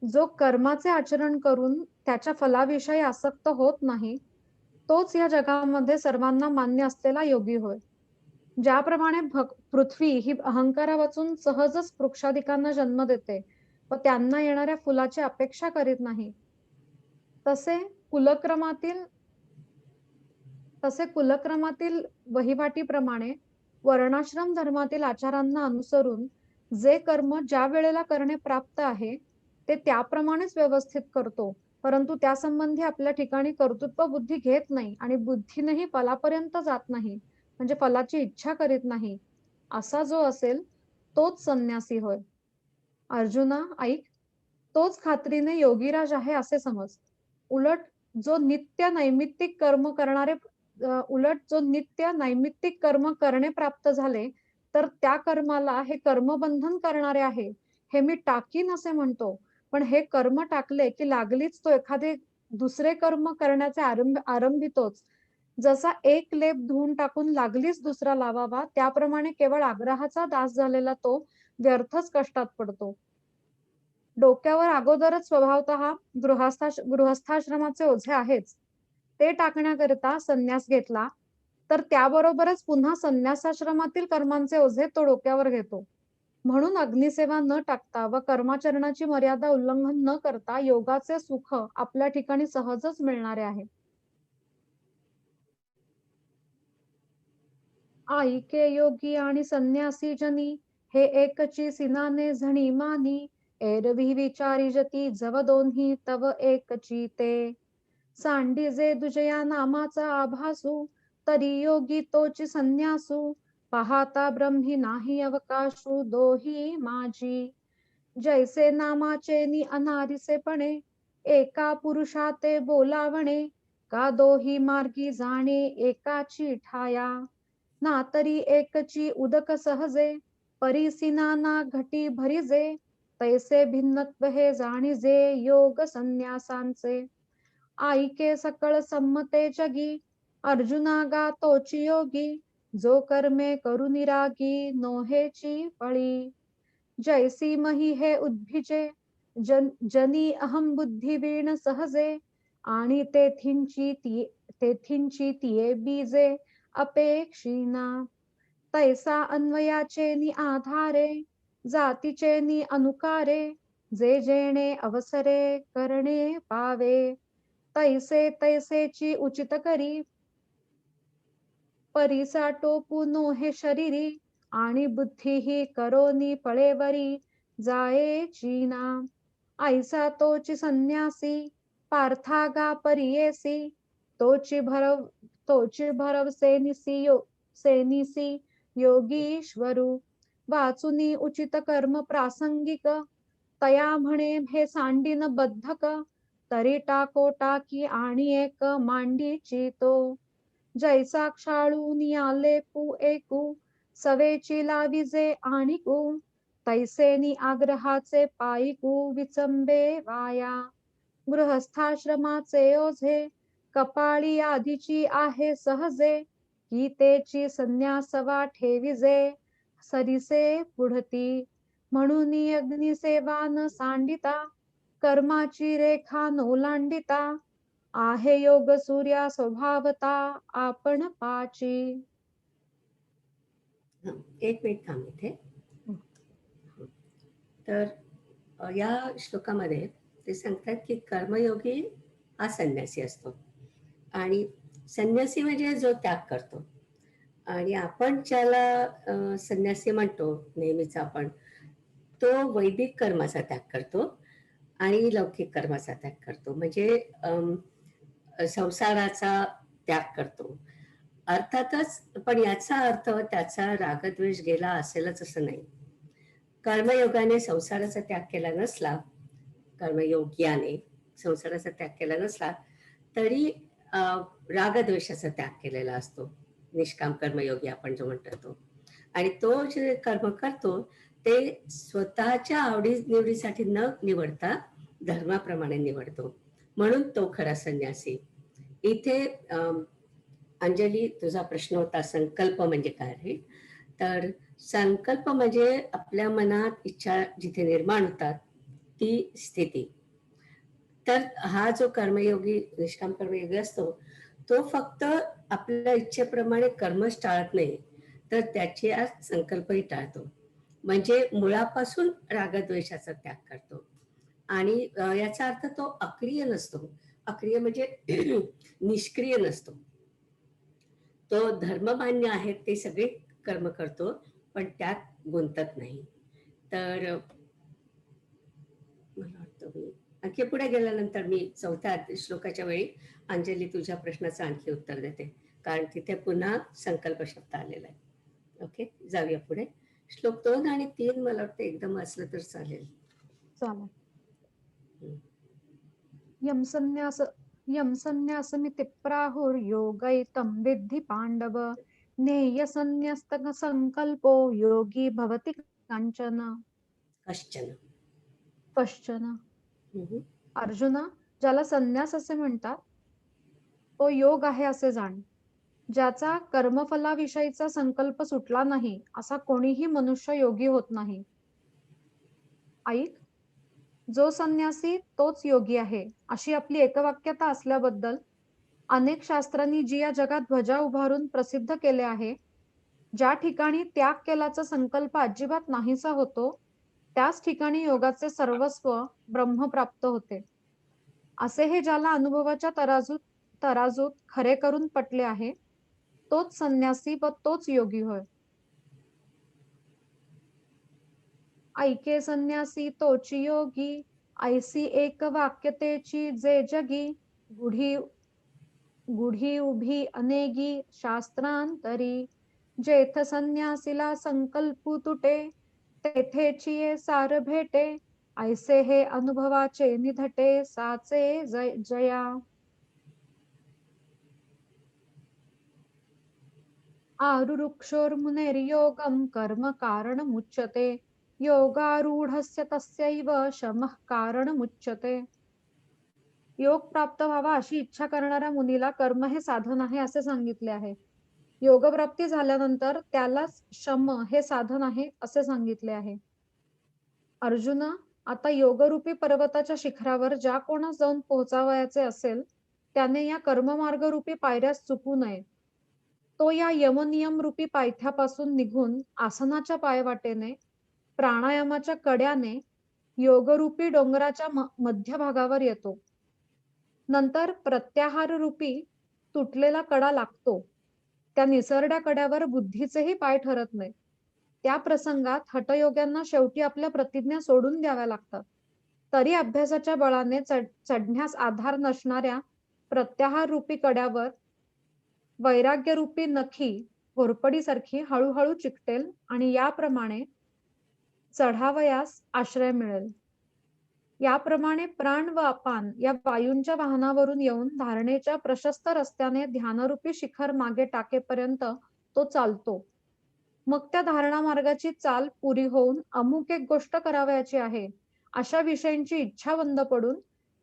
S5: जो कर्माचे आचरण करून त्याच्या फलाविषयी आसक्त होत नाही तोच या जगामध्ये सर्वांना मान्य असलेला योगी होय. ज्याप्रमाणे पृथ्वी ही अहंकारा वाचून सहजच वृक्षादिकांना जन्म देते व त्यांना येणाऱ्या फुलाची अपेक्षा करीत नाही, तसे कुलक्रमातील वहिवाटीप्रमाणे वर्णाश्रम धर्मातील आचारांना अनुसरून जे कर्म ज्या वेळेला करणे प्राप्त आहे ते त्याप्रमाणेच व्यवस्थित करतो, परंतु त्यासंबंधी आपल्या ठिकाणी कर्तृत्व बुद्धी घेत नाही आणि बुद्धीनेही फलापर्यंत जात नाही, म्हणजे फलाची इच्छा करीत नाही, असा जो असेल तोच संन्यासी होय. अर्जुना ऐक, तोच खात्रीने योगीराज आहे असे समज. उलट जो नित्य नैमित्तिक कर्म करणे प्राप्त झाले तर त्या कर्माला हे कर्मबंधन करणारे आहे हे मी टाकीन असे म्हणतो, पण हे कर्म टाकले की लागलीच तो एखादे दुसरे कर्म करण्याचे आरंभितोच. जसा एक लेप धुवून टाकून लागलीच दुसरा लावावा, त्याप्रमाणे केवळ आग्रहाचा दास झालेला तो व्यर्थच कष्टात पडतो. डोक्यावर अगोदरच स्वभावतः गृहस्थाश्रमाचे ओझे आहेच, ते टाकण्याकरिता संन्यास घेतला तर त्याबरोबरच पुन्हा संन्यासाश्रमातील कर्मांचे ओझे तो डोक्यावर घेतो. म्हणून अग्निसेवा न टाकता व कर्माचरणाची मर्यादा उल्लंघन न करता योगाचे सुख आपल्या ठिकाणी सहजच मिळणारे आहे. ऐके योगी आणि संन्यासी जनी हे एकची सिनाने झणी मानी, एरवी विचारी जती जव दोन्ही तव एकची ते. सांडीजे दुजया नामाचा आभासू तरी योगी तोची संन्यासू, पाहता ब्रह्मी नाही अवकाशू दोही माझी. जैसे नामाचे नि अनारिसेपणे एका पुरुषा ते बोलावणे, का दोही मार्गी जाणे एकाची ठाया, ना तरी एकची उदक सहजे, परीसी नाना घटी भरिजे, तैसे भिन्नत्व हे जाणीजे योग संन्यासांचे. आईके सकळ संमते जगी, अर्जुना गा तोची योगी, जो कर्मे करू निरागी नोहेची फळी. जैसी मही हे उद्भिजे, जनी अहम बुद्धी वीण सहजे, आणि तेथींची तिये बीजे अपेक्षीना. तैसा अन्वयाचे नि आधारे, जातीचे नि अनुकारे, जे जेणे अवसरे करणे पावे, तैसे तैसेची उचित करी, परीसा टोपू हे शरीरी, आणि बुद्धी ही करोनी पळेवरी जाये चीना. ऐसा तोची संन्यासी, पार्थागा परियेसी, तोची भरव सेनिसी योगीश्वरू. वाचुनी उचित कर्म प्रासंगिक, तया म्हणे हे सांडीन बद्धक, तरी टाको टाकी आणि एक मांडीची तो. जैसा क्षाळू नियाले पू एकू, सवेची लाविजे आणिकू, तैसेनी आग्रहाचे पायिकू विचंबे वाया. गृहस्थाश्रमाचे ओझे, कपाळी आधीची आहे सहजे, गीतेची संन्यासवा ठेविजे सरिसे पुढती. म्हणून अग्निसेवा न सांडिता, कर्माची रेखा नोलांडिता, आहे योग सूर्या स्वभावता आपण पाची.
S2: एक मिनिट थांब इथे. तर या श्लोकामध्ये ते सांगतात की कर्मयोगी हा संन्यासी असतो, आणि संन्यासी म्हणजे जो त्याग करतो. आणि आपण ज्याला संन्यासी म्हणतो नेहमीच आपण, तो वैदिक कर्माचा त्याग करतो आणि लौकिक कर्माचा त्याग करतो, म्हणजे संसाराचा त्याग करतो. अर्थातच, पण याचा अर्थ त्याचा रागद्वेष गेला असेलच असं नाही. कर्मयोगाने संसाराचा त्याग केला नसला, कर्मयोग्याने संसाराचा त्याग केला नसला तरी रागद्वेषाचा त्याग केलेला असतो. निष्काम कर्मयोगी आपण जो म्हणतो तो. आणि तो जे कर्म करतो ते स्वतःच्या आवडीनिवडीसाठी न निवडता धर्माप्रमाणे निवडतो, म्हणून तो खरा संन्यासी. इथे अंजली, तुझा प्रश्न होता संकल्प म्हणजे काय रे? तर संकल्प म्हणजे आपल्या मनात इच्छा जिथे निर्माण होतात ती स्थिती. तर हा जो कर्मयोगी, निष्काम कर्मयोगी असतो, तो फक्त आपल्या इच्छेप्रमाणे कर्मच टाळत नाही, तर त्याचे आज संकल्पही टाळतो. म्हणजे मुळापासून रागद्वेषाचा त्याग करतो. आणि याचा अर्थ तो अक्रिय नसतो. अक्रिय म्हणजे निष्क्रिय नसतो. तो धर्ममान्य आहेत ते सगळे कर्म करतो, पण त्यात गुंतत नाही. तर मला वाटतं मी आणखी पुढे गेल्यानंतर मी चौथ्या श्लोकाच्या वेळी अंजली तुझ्या प्रश्नाचं आणखी उत्तर देते, कारण तिथे पुन्हा संकल्प शब्द आलेला आहे. ओके, जाऊया पुढे. श्लोक 2 आणि 3 मला वाटतं एकदम असलं तर चालेल.
S5: यम संन्यासमिति प्राहुर्योगैतं विद्धि पांडव, नेय संन्यस्त संकल्पो योगी भवति कश्चन. अर्जुना, ज्याला संन्यास असे म्हणतात तो योग आहे असे जाण. ज्याचा कर्मफलाविषयीचा संकल्प सुटला नाही असा कोणीही मनुष्य योगी होत नाही. ऐक, जो संन्यासी तोच योगी आहे अशी आपली एकवाक्यता असल्याबद्दल अनेक शास्त्रांनी जी या जगात ध्वजा उभारून प्रसिद्ध केले आहे, ज्या ठिकाणी त्याग केल्याचा संकल्प अजिबात नाहीसा होतो त्याच ठिकाणी योगाचे सर्वस्व ब्रह्म प्राप्त होते, असे हे ज्याला अनुभवाच्या तराजूत खरे करून पटले आहे तोच संन्यासी व तोच योगी होय. ऐके संन्यासी तोची योगी, ऐसी एक वाक्यतेची जे जगी, गुढी उभी अनेगी शास्त्रांतरी, जेथ संन्यासीला संकल्पू तुटे, तेथेची सार भेटे, ऐसे हे अनुभवाचे निधटे साचे जया. आरुरुक्षोर्मुनेर्योगं कर्म कारणमुच्यते योगारूढस्य तस्यैव शमः कारणमुच्यते. योग प्राप्त व्हावा अशी इच्छा करणाऱ्या मुनीला कर्म हे साधन आहे असे सांगितले आहे. योगप्राप्ती झाल्यानंतर त्यालाच शम हे साधन आहे असे सांगितले आहे. अर्जुना, आता योगरूपी पर्वताच्या शिखरावर ज्या कोणास जाऊन पोहोचावयाचे असेल त्याने या कर्ममार्गरूपी पायऱ्यास चुकू नये. तो या यमनियम रूपी पायथ्यापासून निघून आसनाच्या पायवाटेने प्राणायामाच्या कड्याने योगरूपी डोंगराच्या मध्यभागावर येतो. नंतर प्रत्याहार रूपी तुटलेला कडा लागतो. त्या निसरड्या कड्यावर बुद्धीचेही पाय ठरत नाही. त्या प्रसंगात हठयोग्यांना शेवटी आपल्या प्रतिज्ञा सोडून द्याव्या लागतात. तरी अभ्यासाच्या बळाने चढण्यास आधार नसणाऱ्या प्रत्याहार रूपी कड्यावर वैराग्य रूपी नखी घोरपडीसारखी हळूहळू चिकटेल आणि याप्रमाणे चढावयास आश्रय मिळेल. याप्रमाणे प्राण व अपान या वायूंच्या वाहनावरून येऊन धारणेच्या प्रशस्त रस्त्याने ध्यानरूपी शिखर मागे टाकेपर्यंत तो चालतो. मग त्या धारणा मार्गाची चाल पुरी होऊन अमुक एक गोष्ट करावयाची आहे अशा विषयांची इच्छा बंद पडून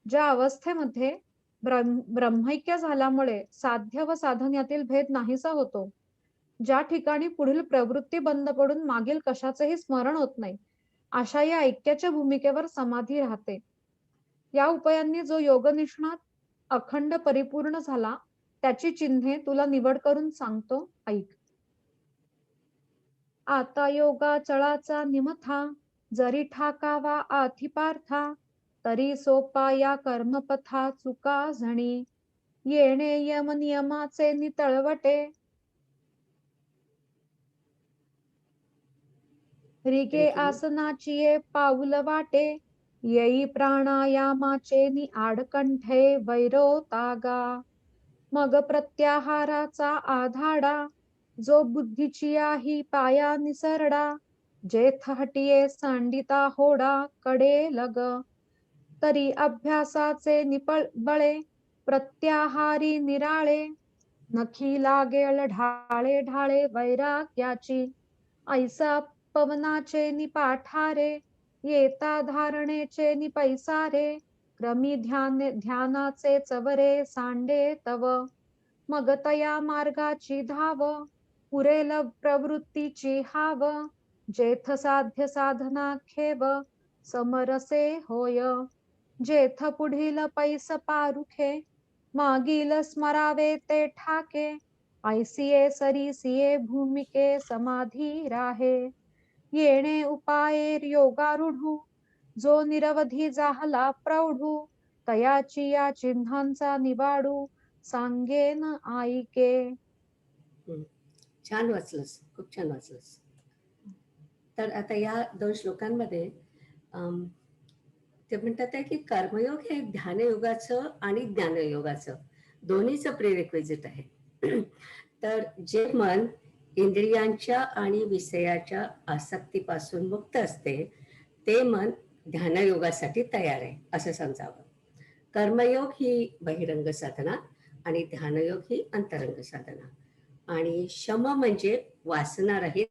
S5: ज्या अवस्थेमध्ये ब्रह्मैक्य झाल्यामुळे साध्य व साधन यातील भेद नाहीसा होतो, ज्या ठिकाणी पुढील प्रवृत्ती बंद पडून मागील कशाचेही स्मरण होत नाही, अशा या ऐक्याच्या भूमिकेवर समाधी राहते. या उपायांनी जो योगनिष्णात अखंड परिपूर्ण झाला त्याची चिन्हे तुला निवड करून सांगतो, ऐक. आता योगा चळाचा निमथा जरी ठाकावा आथी पार्था तरी सोपा या कर्मपथा चुका झणी येणे यम नियमाचे नितळवटे रिगे आसनाची ये पाऊल वाटे येई प्राणायामाचे नि आडकंठे वैरो तागा मग प्रत्याहाराचा आधाडा जो बुद्धीची आहे पाया निसरडा जेथ हटिये सांडिता होडा कडे लग तरी अभ्यासाचे निपळ बळे प्रत्याहारी निराळे नखी लागेल ढाळे ढाळे वैराग्याची ऐसा पवनाचे निपाठारे येता धारणेचे निपैसारे क्रमी ध्यानाचे चवरे सांडे तव मग तया मार्गाची धाव पुरेल प्रवृत्तीची हाव जेथ साध्य साधना खेव समरसे होय जेथ पुढील पैस पारुखे मागील स्मरावे ते ठाके ऐसिये सरीसिये भूमिके समाधी राहे येणे उपाये योगारूढू जो निरवधी जाहला प्रौढू तयाची या चिन्हांचा निवाडू सांगेन ऐके.
S2: छान वाचलंस, खूप छान वाचलंस. तर आता या 2 श्लोकांमध्ये ते म्हणतात आहे की कर्मयोग हे ध्यानयोगाचं आणि ज्ञानयोगाचं दोन्हीचं प्रेरिक्विजिट आहे. तर जे मन इंद्रियांच्या आणि विषयाच्या आसक्तीपासून मुक्त असते ते मन ध्यानयोगासाठी तयार आहे असं समजावं. कर्मयोग ही बहिरंग साधना आणि ध्यानयोग ही अंतरंग साधना आणि शम म्हणजे वासना रहित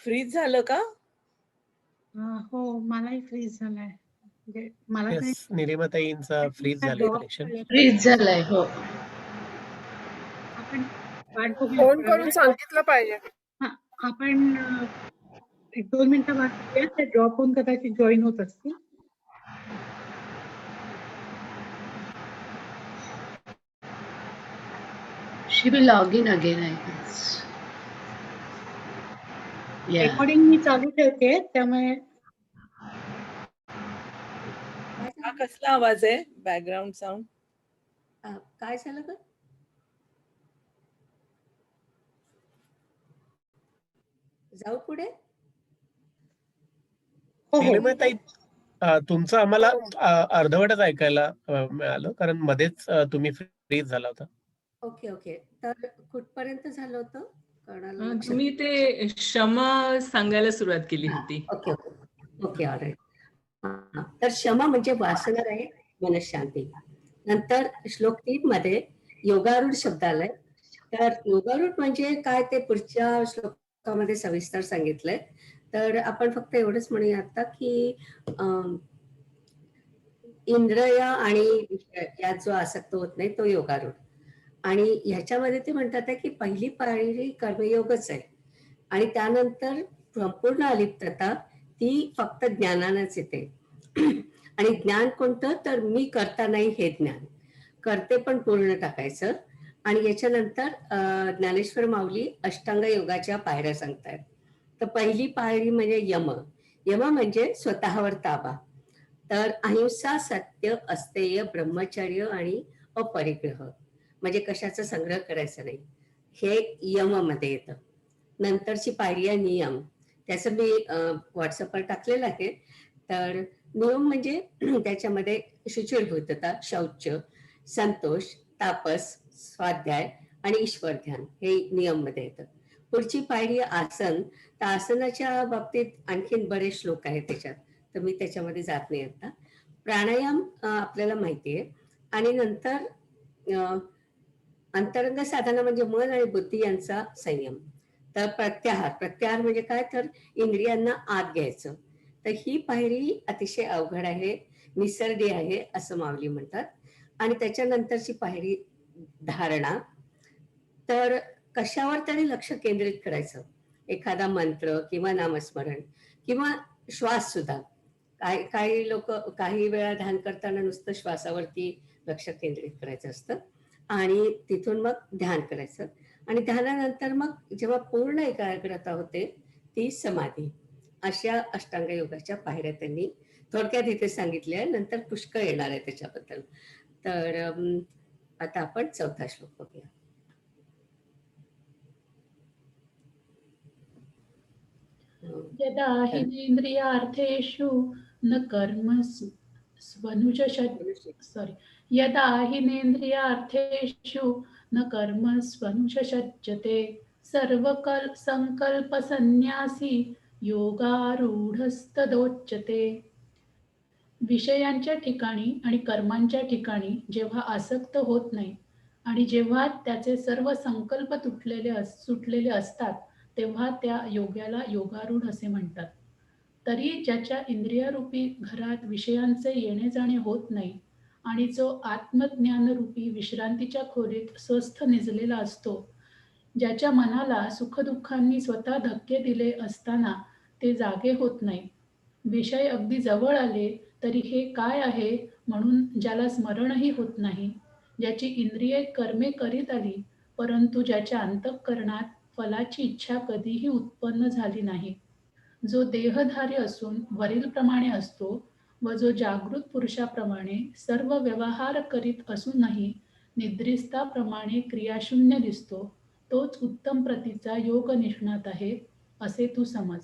S1: फ्रीज झालं का?
S6: हो, मलाही फ्रीज झालाय. म्हणजे मला तरी
S7: येस, निलिमाताईंचा फ्रीज झालंय
S6: drop
S7: कनेक्शन.
S6: झालंय.
S8: फ्रीज झालाय. हो,
S6: आपण वाट बघूया
S9: फोन
S6: थोडा
S9: करून
S6: वेळ.
S9: सांगितलं पाहिजे.
S6: हा, आपण 1-2 मिनिटं वाट बघूया. ते ड्रॉप होऊन कदाचित जॉईन होत असतील.
S8: she will log in again, I guess. Yeah.
S6: Recording मी चालू ठेवते त्यामुळे
S1: हा कसला आवाज आहे? बॅकग्राऊंड साऊंड
S2: काय झालं ग? जाऊ पुढे.
S6: हो हो
S7: निलिमाताई तुमचं आम्हाला अर्धवटच ऐकायला मिळालं, कारण मध्येच तुम्ही फ्रीज झाला होता.
S2: Okay okay. तर कुठपर्यंत झालं होतं कोणाला लक्षात?
S4: तुम्ही ते क्षम सांगायला सुरुवात केली होती.
S2: Okay okay okay all right. तर क्षमा म्हणजे वासना रहित मनशांती. नंतर श्लोक 3 मध्ये योगारूढ शब्द आलाय. तर योगारूढ म्हणजे काय ते पुढच्या श्लोकामध्ये सविस्तर सांगितलंय. तर आपण फक्त एवढंच म्हणूया आता की इंद्रिय आणि यात जो आसक्त होत नाही तो योगारूढ. आणि ह्याच्यामध्ये ते म्हणतात आहे की पहिली पायरी कर्मयोगच आहे आणि त्यानंतर संपूर्ण अलिप्तता ती फक्त ज्ञानानंच येते. आणि ज्ञान कोणतं तर मी करता नाही हे ज्ञान. करते पण पूर्ण टाकायचं. आणि याच्यानंतर ज्ञानेश्वर माऊली अष्टांग योगाच्या पायऱ्या सांगतायत. तर पहिली पायरी म्हणजे यम. यम म्हणजे स्वतःवर ताबा. तर अहिंसा, सत्य, अस्तेय, ब्रह्मचर्य आणि अपरिग्रह म्हणजे कशाचा संग्रह करायचा नाही, हे यम मध्ये येतं. नंतरची पायरी आहे नियम. त्याचं मी व्हॉट्सअपवर टाकलेलं आहे. तर नियम म्हणजे त्याच्यामध्ये शुचिर्भूतता, शौच, संतोष, तापस, स्वाध्याय आणि ईश्वर ध्यान हे नियम मध्ये येतं. पुढची पायरी आसन. तर आसनाच्या बाबतीत आणखीन बरेच श्लोक आहेत त्याच्यात, तर मी त्याच्यामध्ये जात नाही आता. प्राणायाम आपल्याला माहिती आहे. आणि नंतर अंतरंग साधना म्हणजे मन आणि बुद्धी यांचा संयम. तर प्रत्याहार म्हणजे काय तर इंद्रियांना आत घ्यायचं. तर ही पायरी अतिशय अवघड आहे, निसरडी आहे असं माऊली म्हणतात. आणि त्याच्यानंतरची पायरी धारणा. तर कशावर तरी लक्ष केंद्रित करायचं, एखादा मंत्र किंवा नामस्मरण किंवा श्वास सुद्धा. काही लोक काही वेळा ध्यान करताना नुसतं श्वासावरती लक्ष केंद्रित करायचं असतं आणि तिथून मग ध्यान करायचं. आणि ध्यानानंतर मग जेव्हा पूर्ण एकाग्रता होते ती समाधी. अशा अष्टांग योगाच्या पायऱ्या त्यांनी थोडक्यात इथे सांगितल्या. नंतर पुष्कळ येणार आहे त्याच्याबद्दल. तर आता आपण 4था श्लोक बघूया.
S8: यदा हिनेन्द्रियार्थेषु न कर्म यदा हिनेन्द्रियार्थेषु न कर्म स्वनुषज्जते संकल्पसन्न्यासी योगारूढस्तदोच्यते. विषयांच्या ठिकाणी आणि कर्मांच्या ठिकाणी जेव्हा आसक्त होत नाही आणि जेव्हा त्याचे सर्व संकल्प सुटलेले असतात तेव्हा त्या योग्याला योगारूढ असे म्हणतात. तरी ज्याच्या इंद्रियरूपी घरात विषयांचे येणे जाणे होत नाही आणि जो आत्मज्ञानरूपी विश्रांतीच्या खोलीत स्वस्थ निजलेला असतो, ज्याच्या मनाला सुखदुःखांनी स्वतः धक्के दिले असताना ते जागे होत नाही, विषय अगदी जवळ आले तरी हे काय आहे म्हणून ज्याला स्मरणही होत नाही, ज्याची इंद्रिये कर्मे करीत आली परंतु ज्याच्या अंतःकरणात फलाची इच्छा कधीही उत्पन्न झाली नाही, जो देहधारी असून वरीलप्रमाणे असतो व जो जागृत पुरुषाप्रमाणे सर्व व्यवहार करीत असूनही निद्रिस्ताप्रमाणे क्रियाशून्य दिसतो, तोच उत्तम प्रतीचा योग निष्णात आहे असे तू समज.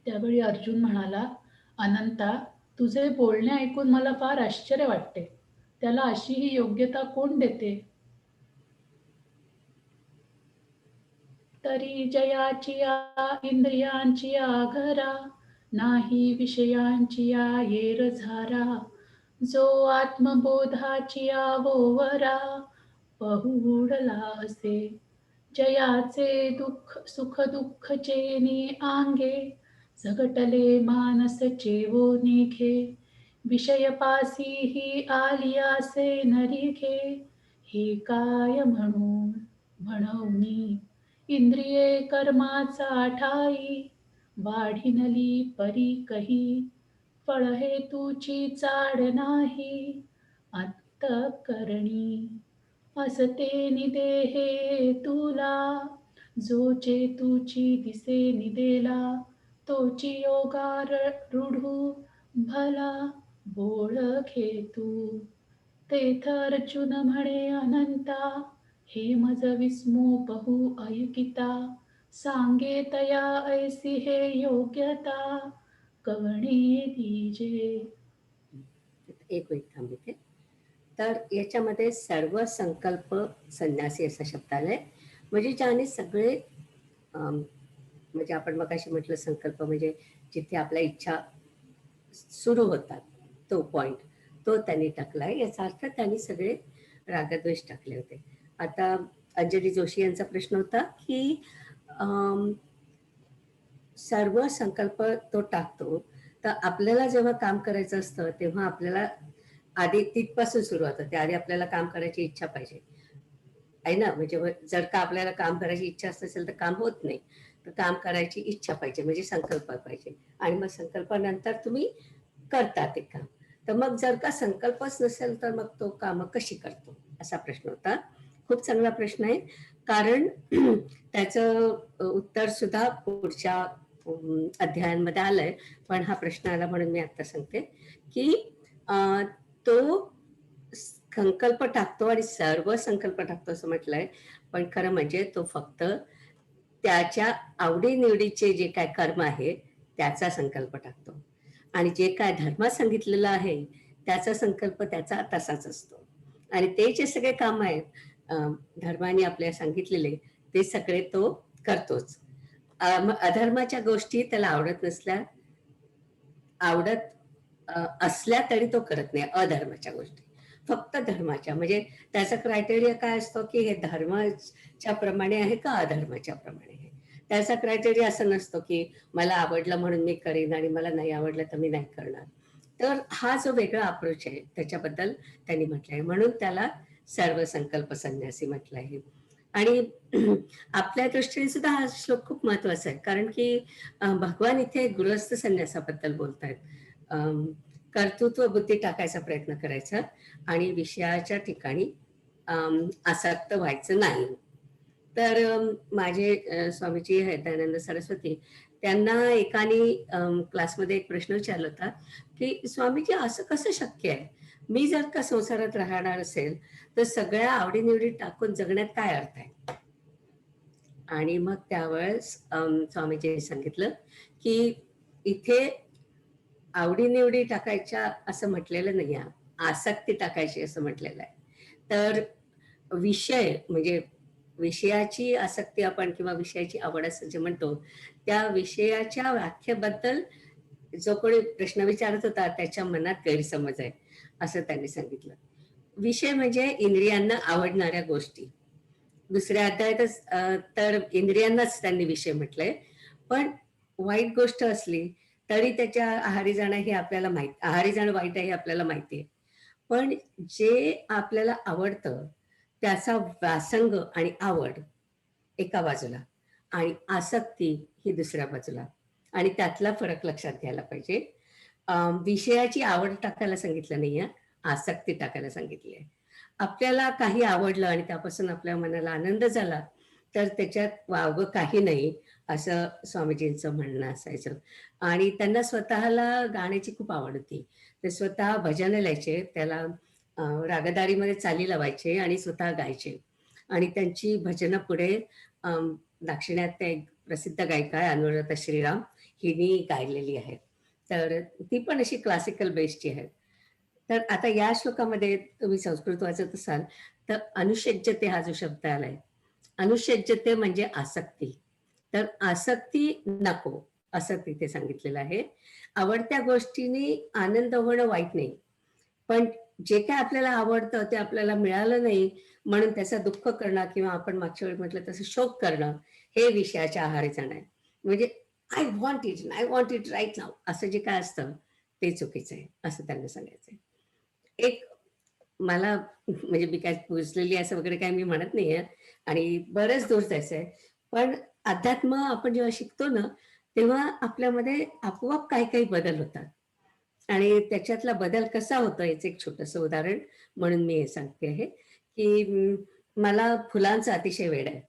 S8: त्यावेळी अर्जुन म्हणाला, अनंता, तुझे बोलणे ऐकून मला फार आश्चर्य वाटते. त्याला अशी ही योग्यता कोण देते? तरी जयाची इंद्रियांची घरा, नाही विषयांची येर झारा, जो आत्मबोधाची वोवरा, पहुडला असे. जयाचे दुःख सुख दुःख चेनी आंगे, झगटले मानस चेवो निघे, विषयपासी ही आलियासे नरिघे, हे काय म्हणूनी इंद्रिये कर्माचा ठाई, वाढिनली परी कही, फळ हेतूची चाड नाही अंतःकरणी. असते निदेहे तुला, जोचे तुची दिसे निदेला, तोची योगारूढू भला ओळखे तू. तेथ अर्जुन म्हणे अनंता, हे मज विस्मू बहु ऐकिता, सांगे तया ऐसी हे योग्यता, कवणे दीजे.
S2: एक मिनिट थांबते. तर याच्यामध्ये सर्व संकल्प संन्यासी असा शब्द आलाय, म्हणजे ज्याने सगळे म्हणजे आपण मगाशी म्हटलं संकल्प म्हणजे जिथे आपल्या इच्छा सुरू होतात तो पॉइंट, तो त्यांनी टाकलाय. याचा अर्थ त्यांनी सगळे रागद्वेष टाकले होते. आता अंजली जोशी यांचा प्रश्न होता की सर्व संकल्प तो टाकतो, तर आपल्याला जेव्हा काम करायचं असतं तेव्हा आपल्याला आधी तिथपासून सुरुवात होते. आधी आपल्याला काम करायची इच्छा पाहिजे आहे ना. म्हणजे जर का आपल्याला काम करायची इच्छा असेल तर काम होत नाही. तर काम करायची इच्छा पाहिजे म्हणजे संकल्प पाहिजे, आणि मग संकल्पानंतर तुम्ही करता ते काम. तर मग जर का संकल्पच नसेल तर मग तो काम कशी करतो, असा प्रश्न होता. खूप चांगला प्रश्न आहे, कारण त्याचं उत्तर सुद्धा पुढच्या अध्यायांमध्ये आलंय. पण हा प्रश्न आला म्हणून मी आता सांगते की तो संकल्प टाकतो आणि सर्व संकल्प टाकतो असं म्हटलंय, पण खरं म्हणजे तो फक्त त्याच्या आवडीनिवडीचे जे काय कर्म आहे त्याचा संकल्प टाकतो, आणि जे काय धर्म सांगितलेलं आहे त्याचा संकल्प त्याचा तसाच असतो. आणि ते जे सगळे काम आहेत धर्माने आपल्याला सांगितलेले ते सगळे तो करतोच. अधर्माच्या गोष्टी त्याला आवडत नसल्या, आवडत असल्या तरी तो करत नाही. अधर्माच्या गोष्टी फक्त धर्माच्या, म्हणजे त्याचा क्रायटेरिया काय असतो की हे धर्माच्या प्रमाणे आहे का अधर्माच्या प्रमाणे आहे. त्याचा क्रायटेरिया असं नसतो की मला आवडलं म्हणून मी करेन आणि मला नाही आवडलं तर मी नाही करणार. तर हा जो वेगळा अप्रोच आहे त्याच्याबद्दल त्यांनी म्हटलंय, म्हणून त्याला सर्व संकल्प संन्यासी म्हटलं आहे. आणि आपल्या दृष्टीने सुद्धा हा श्लोक खूप महत्वाचा आहे, कारण की भगवान इथे गृहस्थ संन्यासाबद्दल बोलतायत. कर्तृत्व बुद्धी टाकायचा प्रयत्न करायचा आणि विषयाच्या ठिकाणी आसक्त व्हायचं नाही. तर माझे स्वामीजी आहेत दयानंद सरस्वती, त्यांना एकाने क्लासमध्ये एक प्रश्न विचारला होता की स्वामीजी असं कसं शक्य आहे, मी जर का संसारात राहणार असेल तर सगळ्या आवडीनिवडी टाकून जगण्यात काय अर्थ आहे. आणि मग त्यावेळेस स्वामीजींनी सांगितलं की इथे आवडीनिवडी टाकायच्या असं म्हटलेलं नाही आहे, आसक्ती टाकायची असं म्हटलेलं आहे. तर विषय म्हणजे विषयाची आसक्ती आपण किंवा विषयाची आवड असं जे म्हणतो, त्या विषयाच्या व्याख्येबद्दल जो कोणी प्रश्न विचारत होता त्याच्या मनात गैरसमज आहे असं त्यांनी सांगितलं. विषय म्हणजे इंद्रियांना आवडणाऱ्या गोष्टी. दुसऱ्या अध्यायातच तर इंद्रियांनाच त्यांनी विषय म्हटलंय, पण वाईट गोष्ट असली तरी त्याच्या आहारी जाणं हे आपल्याला आहारी जाणं वाईट आहे हे आपल्याला माहिती आहे. पण जे आपल्याला आवडतं त्याचा व्यासंग आणि आवड एका बाजूला आणि आसक्ती ही दुसऱ्या बाजूला, आणि त्यातला फरक लक्षात घ्यायला पाहिजे. विषयाची आवड टाकायला सांगितलं नाहीये, आसक्ती टाकायला सांगितली आहे. आपल्याला काही आवडलं आणि त्यापासून आपल्या मनाला आनंद झाला तर त्याच्यात वावगं काही नाही असं स्वामीजींचं म्हणणं असायचं. आणि त्यांना स्वतःला गाण्याची खूप आवड होती. ते स्वतः भजनं लिहायचे, त्याला रागदारीमध्ये चाली लावायचे आणि स्वतः गायचे. आणि त्यांची भजनं पुढे दाक्षिणात्य एक प्रसिद्ध गायिका आहे अनुराधा श्रीराम, हिनी गायलेली आहेत. तर ती पण अशी क्लासिकल बेसची आहे. तर आता या श्लोकामध्ये तुम्ही संस्कृत वाचत असाल तर अनुषज्यते हा जो शब्द आलाय, अनुषज्यते म्हणजे आसक्ती. तर आसक्ती नको असं तिथे सांगितलेलं आहे. आवडत्या गोष्टींनी आनंद होणं वाईट नाही, पण जे काय आपल्याला आवडतं ते आपल्याला मिळालं नाही म्हणून त्याचं दुःख करणं किंवा आपण मागच्या वेळी म्हटलं तसं शोक करणं हे विषयाच्या आहारी जाणं आहे. म्हणजे आय वॉन्ट इट राईट नाव असं जे काय असतं ते चुकीचं आहे असं त्यांना सांगायचंय. एक मला म्हणजे मी काय पुजलेली असं वगैरे काय मी म्हणत नाहीये आणि बरंच दूर जायचंय, पण अध्यात्म आपण जेव्हा शिकतो ना तेव्हा आपल्यामध्ये आपोआप काही काही बदल होतात. आणि त्याच्यातला बदल कसा होतो याचं एक छोटंसं उदाहरण म्हणून मी हे सांगते आहे की मला फुलांचा अतिशय वेड आहे.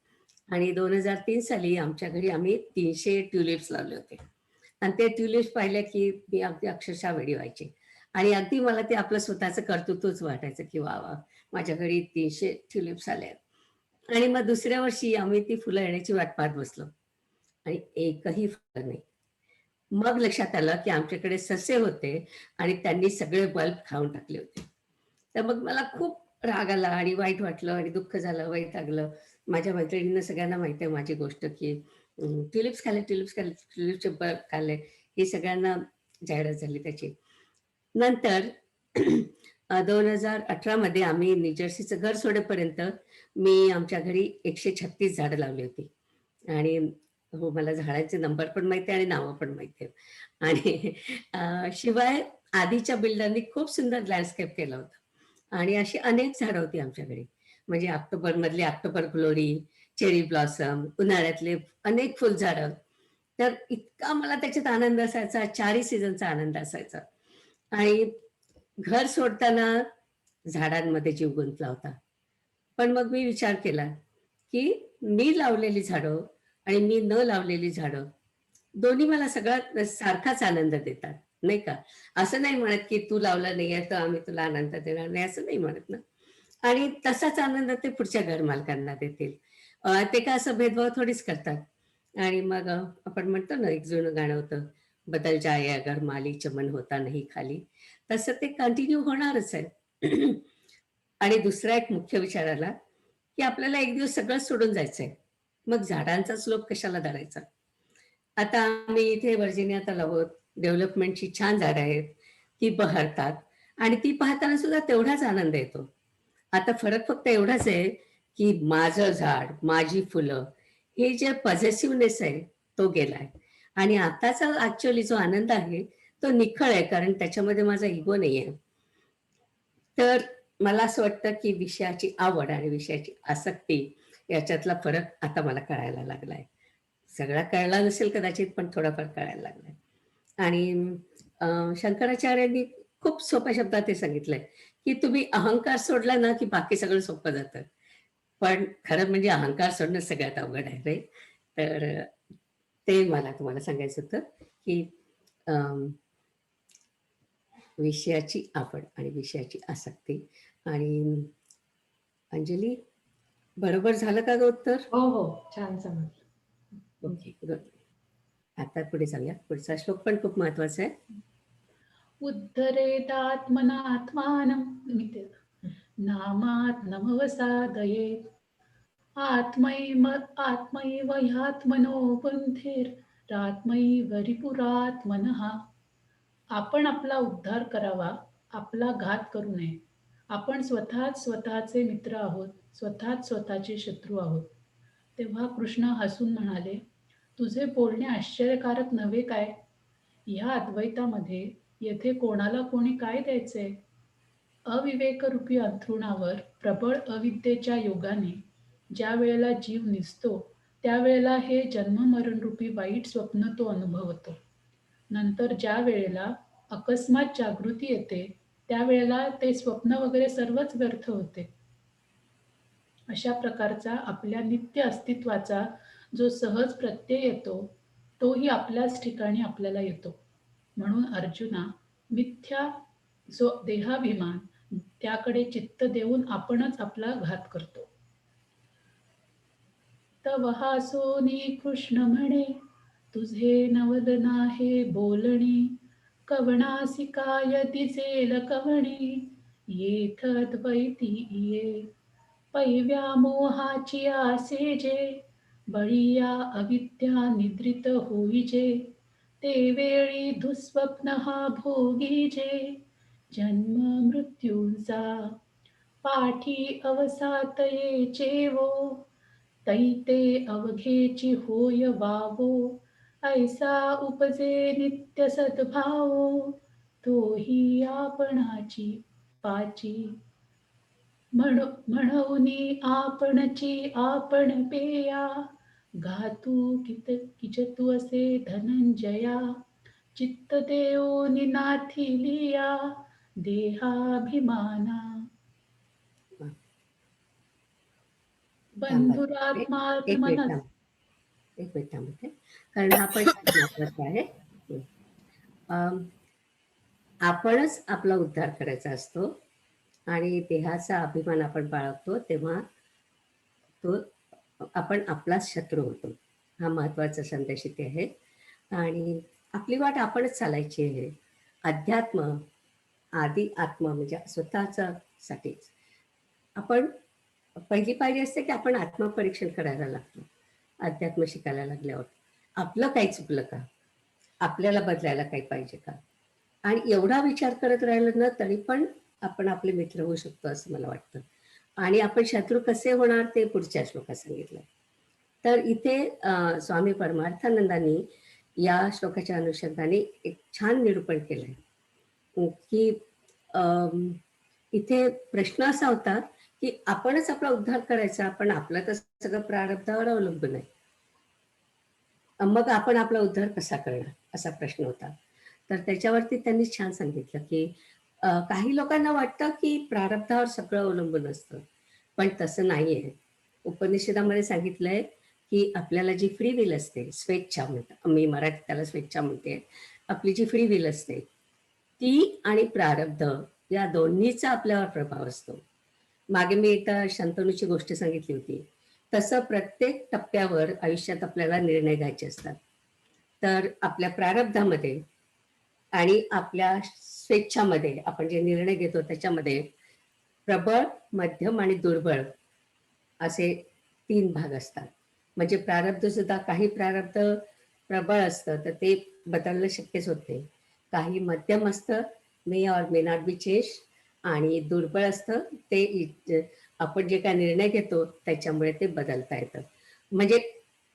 S2: आणि 2003 साली आमच्या घरी आम्ही 300 ट्युलिप्स लावले होते, आणि ते ट्युलिप्स पाहिले की मी अगदी अक्षरशः वेडी व्हायची. आणि अगदी मला ते आपलं स्वतःचं कर्तृत्वच वाटायचं की वा वा माझ्या घरी 300 ट्युलिप्स आले आहेत. आणि मग दुसऱ्या वर्षी आम्ही ती फुलं येण्याची वाट पाहत बसलो आणि एकही फुलं नाही. मग लक्षात आलं की आमच्याकडे ससे होते आणि त्यांनी सगळे बल्ब खाऊन टाकले होते. तर मग मला खूप राग आला आणि वाईट वाटलं आणि दुःख झालं, वैतागलं. माझ्या मैत्रिणींना सगळ्यांना माहिती आहे माझी गोष्ट, की ट्युलिप्स खाल्ले, ट्युलिप्स खाल्ले, ट्युलिप्सचे बल्ब खाल्ले. ही सगळ्यांना जाहिरात झाली त्याची. नंतर 2018 मध्ये आम्ही न्यूजर्सीचं घर सोडेपर्यंत मी आमच्या घरी 136 झाडं लावली होती. आणि हो, मला झाडांचे नंबर पण माहिती आहे आणि नावं पण माहिती आहेत. आणि शिवाय आधीच्या बिल्डरनी खूप सुंदर लँडस्केप केलं होतं आणि अशी अनेक झाडं होती आमच्याकडे. म्हणजे ऑक्टोबरमधली ऑक्टोबर ग्लोरी, चेरी ब्लॉसम, उन्हाळ्यातले अनेक फुलझाडं. तर इतका मला त्याच्यात आनंद असायचा, 4ही सीझनचा आनंद असायचा. आणि घर सोडताना झाडांमध्ये जीव गुंतला होता. पण मग मी विचार केला, की मी लावलेली झाडं आणि मी न लावलेली झाडं दोन्ही मला सगळा सारखाच आनंद देतात, नाही का? असं नाही म्हणत, की तू लावला नाहीये तर आम्ही तुला आनंद देणार नाही, असं नाही म्हणत ना. आणि तसाच आनंद ते पुढच्या घर मालकांना देतील. ते काय असं भेदभाव थोडीच करतात. आणि मग आपण म्हणतो ना, एक जुनं गाणं होतं, बदल जाए अगर माली चमन होता नाही खाली. तसं ते कंटिन्यू होणारच आहे. आणि दुसरा एक मुख्य विचार आला, की आपल्याला एक दिवस सगळं सोडून जायचंय. मग झाडांचाच लोभ कशाला धरायचा? आता आम्ही इथे व्हर्जिनियात आलो आहोत. डेव्हलपमेंटची छान झाडं आहेत. ती बहरतात आणि ती पाहताना सुद्धा तेवढाच आनंद येतो. आता फरक फक्त एवढाच आहे, की माझं झाड, माझी फुलं, हे जे पॉझिटिव्हनेस आहे तो गेलाय. आणि आताचा ऍक्च्युअली जो आनंद आहे तो निखळ आहे, कारण त्याच्यामध्ये माझा इगो नाहीये. तर मला असं वाटतं, की विषयाची आवड आणि विषयाची आसक्ती याच्यातला फरक आता मला कळायला लागलाय. सगळा कळला नसेल कदाचित, पण थोडाफार कळायला लागलाय. आणि शंकराचार्यांनी खूप सोप्या शब्दात हे सांगितलंय, की तुम्ही अहंकार सोडला ना, की बाकी सगळं सोपं जातं. पण खरं म्हणजे अहंकार सोडणं सगळ्यात अवघड आहे रे. तर ते मला तुम्हाला सांगायचं होतं, की अं, विषयाची आवड आणि विषयाची आसक्ती. आणि अंजली, बरोबर झालं का ग उत्तर?
S4: हो हो, छान समजलं.
S2: Okay, good. आता पुढे जाऊया. पुढचा श्लोक पण खूप महत्वाचा आहे.
S8: उद्धरेतात्मनात्मानं नामात् नमवसादयेत् आत्मैव ह्यात्मनो बुद्धिरात्मैव रिपुरात्मनः. आपण आपला उद्धार करावा, आपला घात करू नये. आपण स्वतःच स्वतःचे मित्र आहोत, स्वतःच स्वतःचे शत्रू आहोत. तेव्हा कृष्ण हसून म्हणाले, तुझे बोलणे आश्चर्यकारक नव्हे काय? ह्या अद्वैतामध्ये येथे कोणाला कोणी काय द्यायचे? अविवेकरूपी अंथरुणावर प्रबळ अविद्येच्या योगाने ज्या वेळेला जीव निजतो, त्यावेळेला हे जन्ममरणरूपी वाईट स्वप्न तो अनुभवतो. नंतर ज्या वेळेला अकस्मात जागृती येते, त्यावेळेला ते स्वप्न वगैरे सर्वच व्यर्थ होते. अशा प्रकारचा आपल्या नित्य अस्तित्वाचा जो सहज प्रत्यय येतो, तोही आपल्याच ठिकाणी आपल्याला येतो. म्हणून अर्जुना, मिथ्या जो देहाभिमान त्याकडे चित्त देऊन आपणच आपला घात करतो. तव हासोनी कृष्ण म्हणे, तुझे नवल नाहे बोलणे, कवणासी काय दिसेल कवणे, येथ अद्वैती ये. पैव्या मोहाची आसे जे, बळीया अविद्या निद्रित होईजे, ते वेळी दुःस्वप्न हा भोगीजे, जन्म मृत्यूचा पाठी अवसातये चेवो, तैते अवघेची होय वावो, ऐसा उपजे नित्य सद्भावो, तोही आपणाची पाची. म्हणूनी आपणची आपण पेया, घातू किचतू असे धनंजया, चित्त देऊनी नाथी लिया, देहाभिमाना.
S2: एक मिनिट
S8: बंधुरात्मात्मनस.
S2: थांबते, कारण हा पण महत्वाचा आहे. आपणच आपला उद्धार करायचा असतो आणि देहाचा अभिमान आपण बाळगतो, तेव्हा तो आपण आपलाच शत्रू होतो. हा महत्वाचा संदेश इथे आहे. आणि आपली वाट आपणच चालायची आहे. अध्यात्म, आधी आत्म म्हणजे स्वतःचा साठीच. आपण पहिली पायरी असते की आपण आत्मपरीक्षण करायला लागतो. अध्यात्म शिकायला लागल्यावर आपलं काही चुकलं का, आपल्याला बदलायला काही पाहिजे का, आणि एवढा विचार करत राहिलं ना तरी पण आपण आपले मित्र होऊ शकतो असं मला वाटतं. आणि आपण शत्रू कसे होणार ते पुढच्या श्लोकात सांगितलं. तर इथे स्वामी परमार्थानंदांनी या श्लोकाच्या अनुषंगाने एक छान निरूपण केलंय की इथे प्रश्न असा होता की आपणच आपला उद्धार करायचा, पण आपलं तर सगळं प्रारब्धावर अवलंबून आहे. मग आपण आपला उद्धार कसा करणार असा प्रश्न होता. तर त्याच्यावरती त्यांनी छान सांगितलं की काही लोकांना वाटतं की प्रारब्धावर सगळं अवलंबून असतं, पण तसं नाहीये. उपनिषदामध्ये सांगितलंय की आपल्याला जी फ्री विल असते, स्वेच्छा म्हणतात, मी मराठीत त्याला स्वेच्छा म्हणते, आपली जी फ्री विल असते ती आणि प्रारब्ध या दोन्हीचा आपल्यावर प्रभाव असतो. मागे मी एकदा शंतनूची गोष्ट सांगितली होती, तसं प्रत्येक टप्प्यावर आयुष्यात आपल्याला निर्णय घ्यायचे असतात. तर आपल्या प्रारब्धामध्ये आणि आपल्या स्वेच्छामध्ये आपण जे निर्णय घेतो त्याच्यामध्ये प्रबळ, मध्यम आणि दुर्बळ असे 3 भाग असतात. म्हणजे प्रारब्ध सुद्धा, काही प्रारब्ध प्रबळ असतं तर ते बदलणं शक्यच होत नाही. काही मध्यम असतं, मे और मे नॉट बी चेंज, आणि दुर्बळ असतं ते आपण जे काय निर्णय घेतो त्याच्यामुळे ते बदलता येतं. म्हणजे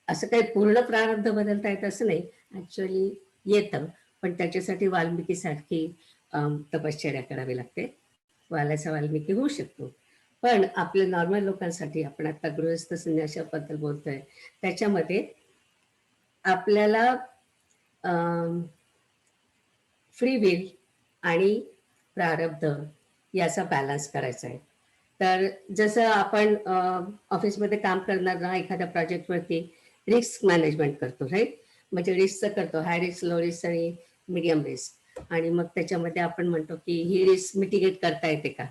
S2: असं काही पूर्ण प्रारब्ध बदलता येतं असं नाही, ऍक्च्युअली येतं, पण त्याच्यासाठी वाल्मिकीसारखी तपश्चर्या करावी लागते. वाल्याचा वाल्मिकी होऊ शकतो, पण आपल्या नॉर्मल लोकांसाठी, आपण आता गृहस्थ संन्यासाबद्दल बोलतोय, त्याच्यामध्ये आपल्याला फ्री विल आणि प्रारब्ध याचा बॅलन्स करायचा आहे. तर जसं आपण ऑफिसमध्ये काम करणार एखाद्या प्रोजेक्टवरती रिस्क मॅनेजमेंट करतो, राईट, म्हणजे रिस्कचं करतो, हाय रिस्क, लो रिस्क आणि मीडियम रिस्क, आणि मग त्याच्यामध्ये आपण म्हणतो की ही रिस्क मिटिगेट करता येते का,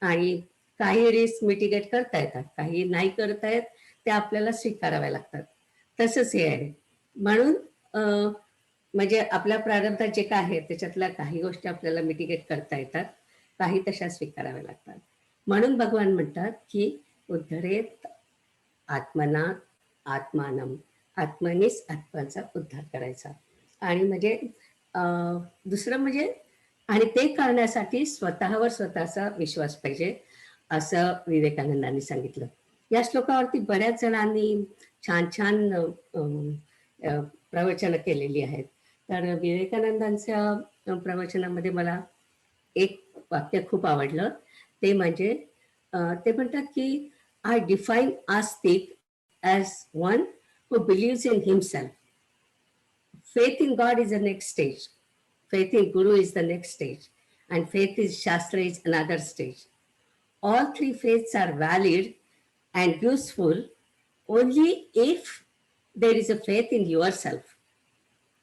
S2: आणि काही रिस्क मिटिगेट करता येतात, काही नाही करता येत, त्या आपल्याला स्वीकाराव्या लागतात. तसंच हे आहे. म्हणून म्हणजे आपल्या प्रारब्धात जे काय आहे त्याच्यातल्या काही गोष्टी आपल्याला मिटिगेट करता येतात, काही तशा स्वीकाराव्या लागतात. म्हणून भगवान म्हणतात की उद्धरेत आत्मना आत्मानम, आत्मनेच आत्माचा उद्धार करायचा. आणि म्हणजे दुसरं म्हणजे, आणि ते करण्यासाठी स्वतःवर स्वतःचा विश्वास पाहिजे असं विवेकानंदांनी सांगितलं. या श्लोकावरती बऱ्याच जणांनी छान छान प्रवचनं केलेली आहेत. तर विवेकानंदांच्या प्रवचनामध्ये मला एक वाक्य खूप आवडलं, ते म्हणजे ते म्हणतात की I define Astik as one who believes in himself. Faith in God is the next stage. Faith in Guru is the next stage. And faith in Shastra is another stage. All 3 faiths are valid and useful only if there is a faith in yourself.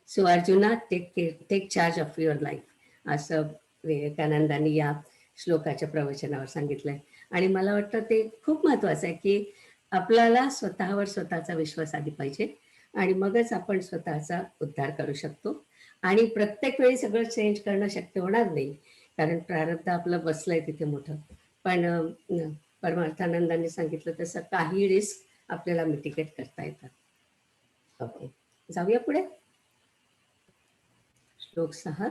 S2: So Arjuna, take charge of your life. असं विवेकानंदांनी या श्लोकाच्या प्रवचनावर सांगितलंय. आणि मला वाटतं ते खूप महत्वाचं आहे की आपल्याला स्वतःवर स्वतःचा विश्वास आधी पाहिजे, आणि मगच आपण स्वतःचा उद्धार करू शकतो. आणि प्रत्येक वेळी सगळं चेंज करणं शक्य होणार नाही, कारण प्रारब्ध आपलं बसलंय तिथे मोठं. पण परमार्थानंदांनी सांगितलं तसं काही रिस्क आपल्याला मिटिगेट करता येतात. ओके, जाऊया पुढे. श्लोक 6.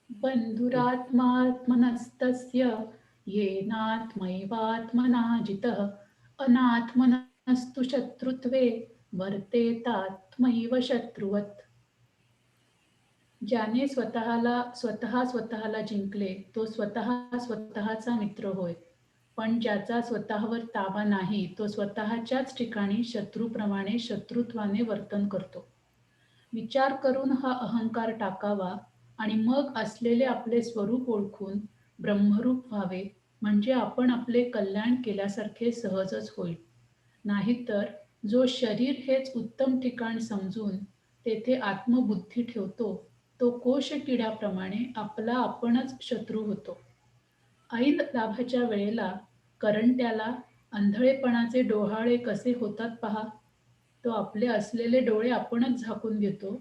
S8: बंधुरात्मात्मनस्तस्य येनात्मैवात्मना जितः अनात्मनस्तु शत्रुत्वे वर्तेतात्मैव शत्रुवत्. ज्याने स्वतःला जिंकले तो स्वतःचा मित्र होय, पण ज्याचा स्वतःवर ताबा नाही तो स्वतःच्याच ठिकाणी शत्रूप्रमाणे शत्रुत्वाने वर्तन करतो. विचार करून हा अहंकार टाकावा आणि मग असलेले आपले स्वरूप ओळखून ब्रह्मरूप व्हावे, म्हणजे आपण आपले कल्याण केल्यासारखे सहजच होईल. नाहीतर जो शरीर हेच उत्तम ठिकाण समजून तेथे आत्मबुद्धी ठेवतो तो कोश किड्याप्रमाणे आपला आपणच शत्रू होतो. ऐन लाभाच्या वेळेला करंट्याला आंधळेपणाचे डोहाळे कसे होतात पहा. तो आपले असलेले डोळे आपणच झाकून घेतो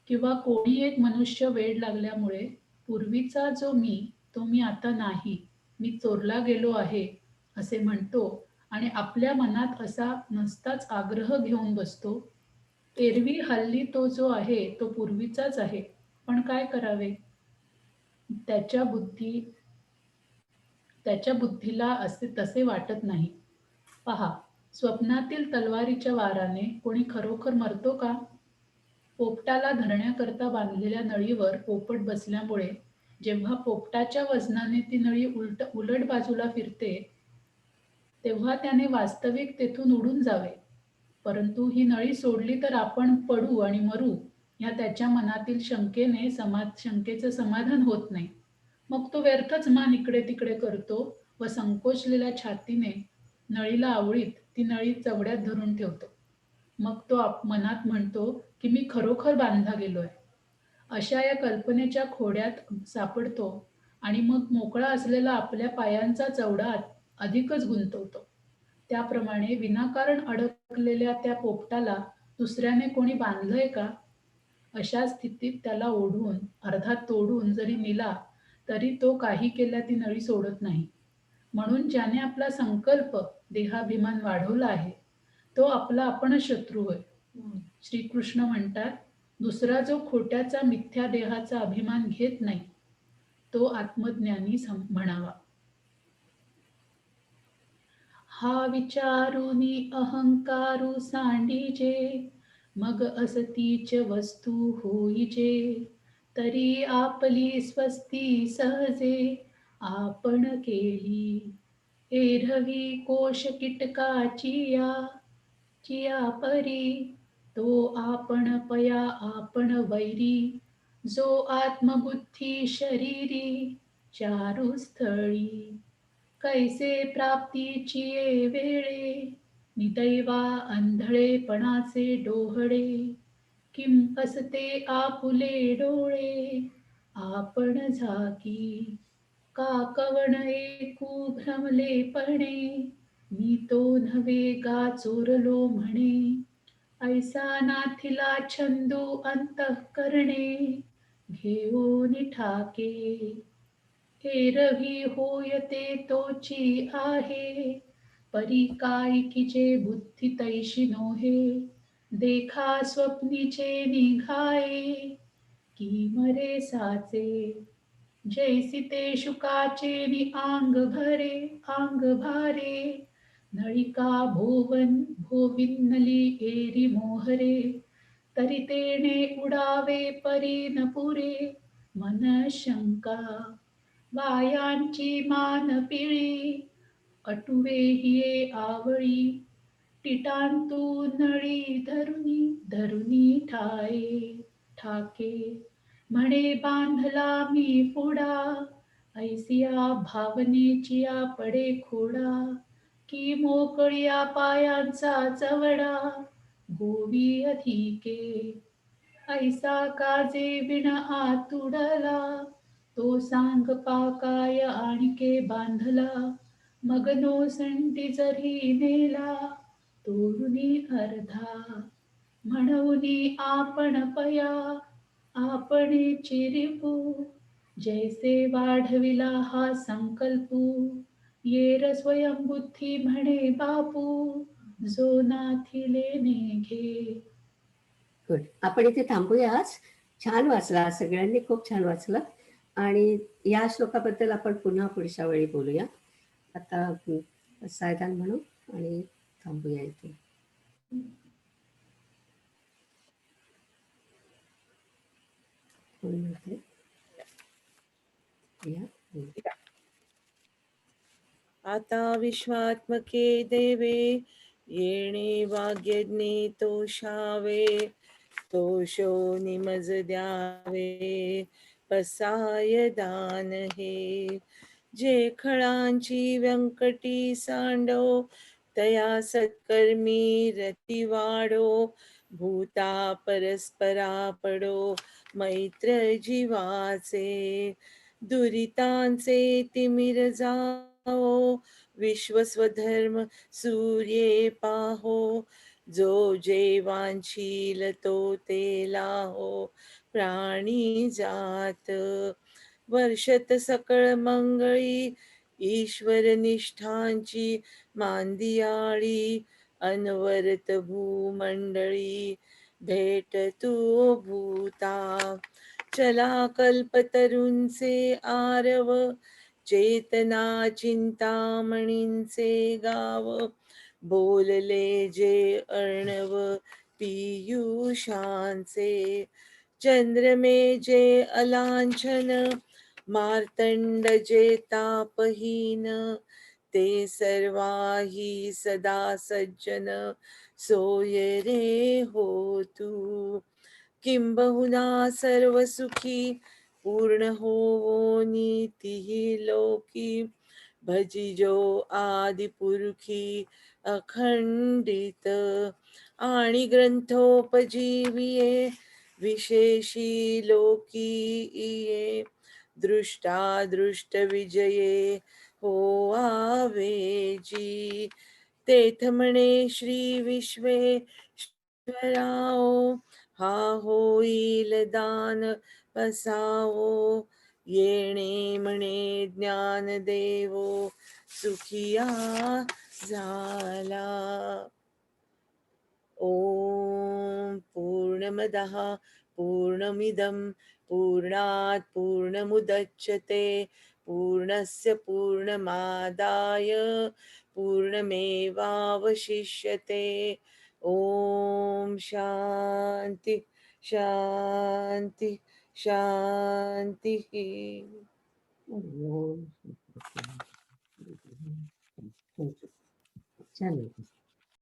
S8: किंवा कोणी एक मनुष्य वेड लागल्यामुळे पूर्वीचा जो मी तो मी आता नाही, मी चोरला गेलो आहे असे म्हणतो आणि आपल्या मनात असा नसताच आग्रह घेऊन बसतो. एरवी हल्ली तो जो आहे तो पूर्वीचाच आहे, पण काय करावे? त्याच्या बुद्धी त्याच्या बुद्धीला असे तसे वाटत नाही. पहा, स्वप्नातील तलवारीच्या वाराने कोणी खरोखर मरतो का? पोपटाला धरण्याकरता बांधलेल्या नळीवर पोपट बसल्यामुळे जेव्हा पोपटाच्या वजनाने ती नळी उलट बाजूला फिरते, तेव्हा त्याने वास्तविक तेथून उडून जावे. परंतु ही नळी सोडली तर आपण पडू आणि मरू या त्याच्या मनातील शंकेचं समाधान होत नाही. मग तो व्यर्थच मान इकडे तिकडे करतो व संकोचलेल्या छातीने नळीला आवळीत ती नळी चवड्यात धरून ठेवतो. मग तो मनात म्हणतो की मी खरोखर बांधला गेलोय. अशा या कल्पनेच्या खोड्यात सापडतो आणि मग मोकळा असलेला आपल्या पायांचा चवडा अधिकच गुंतवतो. त्याप्रमाणे विनाकारण अडकलेल्या त्या पोपटाला दुसऱ्याने कोणी बांधलंय का? अशा स्थितीत त्याला ओढून अर्धात तोडून जरी नेला तरी तो काही केल्या ती नळी सोडत नाही. म्हणून ज्याने आपला संकल्प देहाभिमान वाढवला आहे तो आपला आपणच शत्रू होय. श्रीकृष्ण म्हणतात, दुसरा जो खोट्याचा मिथ्या देहाचा अभिमान घेत नाही तो आत्मज्ञानी म्हणावा. हा विचारुनी अहंकारू सांडीजे, मग असतीच वस्तू होईजे. तरी आपली स्वस्ती सहजे आपण केली. एरवी कोश कीटकाचिया चिया परी, तो आपण पया आपण वैरी. जो आत्मबुद्धी शरीरी चारू स्थळी. कैसे प्राप्तीची ये वेळे, निदैवा आंधळेपणाचे डोहळे. किम असते आपुले डोळे, आपण झाकी. का कवण ऐकू भ्रमलेपणे, मी तो नव्हे गा चोरलो म्हणे. ऐसा नाथिला छंदू अंतःकरणे, घेऊन ठाके. एरवी होयते तोची आहे, परी काय कीचे बुद्धी तैशी नोहे. देखा स्वप्नीचे निघाये, की मरे साचे. जैसी ते शुकाचे नि आंग भारे. नळिका भोविन्नली एरी मोहरे. तरी तेने उडावे परी न पुरे, मन शंका. वायांची मान पिळी, अटुवे हिये आवळी. टिटांतू नळी धरुनी ठाके. म्हणे बांधला मी पुडा, ऐसिया भावनेचिया पडे खोडा. की मोकळ्या पायांचा चवडा, गोवी अधिके. ऐसा काजे विण आतुडला, तो सांग पाकाय आणिके बांधला. मग नो संटी जरी नेला, तोरुनी अर्धा. म्हणूनी आपण पया आपणे चिरिपू. जैसे वाढविला हा संकल्पू, येर स्वयंबुद्धी म्हणे बापू. जो नाथिले नेघे.
S2: गुड. आपण इथे थांबूया आज. छान वाचला, सगळ्यांनी खूप छान वाचलं आणि या श्लोकाबद्दल आपण पुन्हा पुढच्या वेळी बोलूया. आता सायदान म्हणू आणि थांबूया इथे. कोण म्हणते? या.
S1: आता विश्वात्मके देवे, येणे वाग्यज्ञे तोषावे. तोषो निमज द्यावे, पसाय दान हे. जे खळांची व्यंकटी सांडो, तया सत्कर्मी रती वाढो. भूता परस्परा पडो, मैत्र जीवाचे. दुरितांचे तिमिर जाओ, विश्वस्वधर्म सूर्ये पाहो. जो जेवांशील तो तेला हो प्राणी जात. वर्षत सकळ मंगळी ईश्वर निष्ठांची मांदियाळी. अनवरत भूमंडळी भेट तू भूता. चला कल्पतरूंचे आरव चेतना चिंतामणींचे गाव. बोलले जे अर्णव पियुषांचे. चंद्रमे जे अलांछन मार्तंड जे तापहीन. ते सर्वाही सदा सज्जन सोय रे हो तू. किंबहुना सर्व सुखी पूर्ण होवो नीतीही लोकी. भजिजो आदिपुरुखी अखंडित. आणि ग्रंथोपजीविये विशेषी लोकी इये. दृष्टा दृष्ट विजये हो आवेजी. तेथ म्हणे श्री विश्वेश्वराओ हा होईल दान बसावो. येणे म्हणे ज्ञान देवो सुखिया झाला. ओम पूर्णमदः पूर्णमिदं पूर्णात् पूर्णमुदच्यते पूर्णस्य पूर्णमादाय पूर्णमेवावशिष्यते. ओम शांति शांति शांति.
S2: ओम. छान आहे.